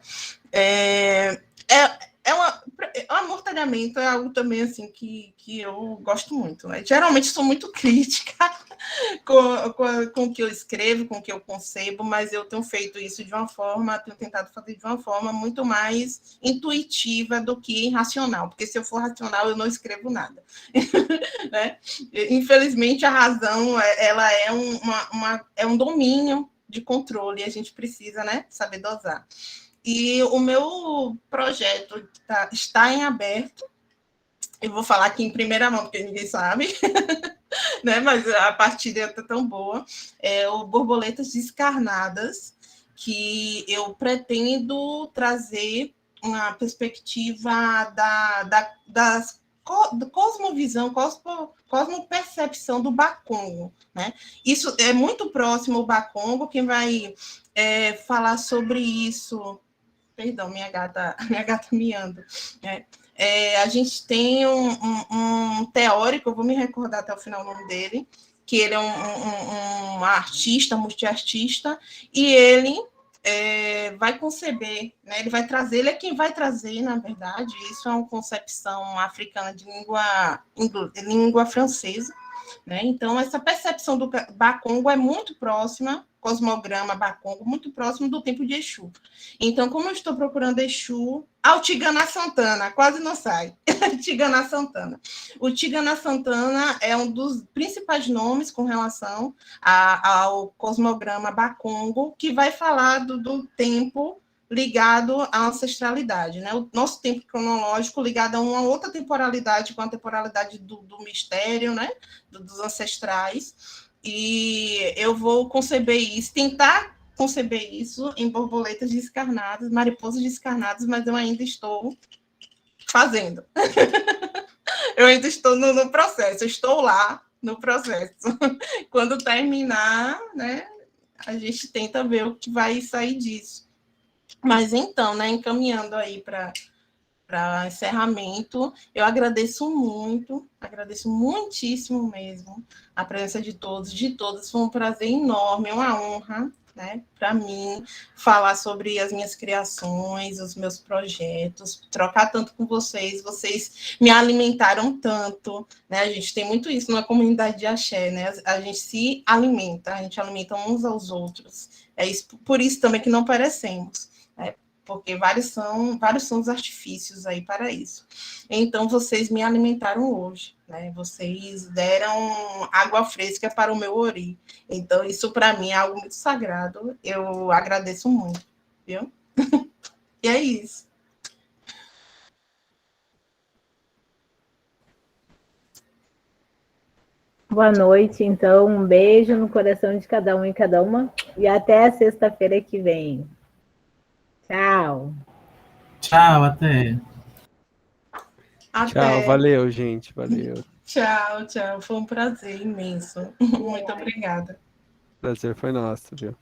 O amortalhamento é algo também assim que eu gosto muito, né? Geralmente sou muito crítica com o que eu escrevo, com o que eu concebo, mas eu tenho feito isso de uma forma, tenho tentado fazer de uma forma muito mais intuitiva do que racional, porque se eu for racional eu não escrevo nada. Né? Infelizmente a razão ela é um domínio de controle, e a gente precisa, né, saber dosar. E o meu projeto está em aberto. Eu vou falar aqui em primeira mão, porque ninguém sabe, né? Mas a partida está tão boa. É o Borboletas Descarnadas, que eu pretendo trazer uma perspectiva da cosmovisão, cosmopercepção do Bakongo, né? Isso é muito próximo ao Bakongo. Quem vai falar sobre isso... Perdão, minha gata miando. A gente tem um teórico, eu vou me recordar até o final o nome dele, que ele é um artista, multiartista, e ele vai conceber, né? Ele é quem vai trazer, na verdade, isso é uma concepção africana de língua francesa, né? Então, essa percepção do Bakongo é muito próxima, cosmograma Bakongo, muito próximo do tempo de Exu. Então, como eu estou procurando Exu... o Tigana Santana, quase não sai. Tigana Santana. O Tigana Santana é um dos principais nomes com relação ao cosmograma Bakongo, que vai falar do tempo ligado à ancestralidade, né? O nosso tempo cronológico ligado a uma outra temporalidade, com a temporalidade do mistério, né? Dos ancestrais. E eu vou tentar conceber isso em Borboletas Descarnadas, Mariposas Descarnadas, mas eu ainda estou fazendo. Eu ainda estou no processo, eu estou lá no processo. Quando terminar, né, a gente tenta ver o que vai sair disso. Mas então, né, encaminhando aí para encerramento, eu agradeço muitíssimo mesmo a presença de todos, de todas. Foi um prazer enorme, uma honra, né, para mim, falar sobre as minhas criações, os meus projetos, trocar tanto com vocês me alimentaram tanto, né? A gente tem muito isso na comunidade de axé, né? A gente se alimenta, a gente alimenta uns aos outros. É isso, por isso também que não parecemos, né? Porque vários são os artifícios aí para isso. Então, vocês me alimentaram hoje, né? Vocês deram água fresca para o meu ori. Então, isso para mim é algo muito sagrado. Eu agradeço muito, viu? E é isso. Boa noite, então. Um beijo no coração de cada um e cada uma. E até a sexta-feira que vem. Tchau. Tchau, até. Tchau, valeu, gente. Valeu. Tchau. Foi um prazer imenso. Muito obrigada. O prazer foi nosso, viu?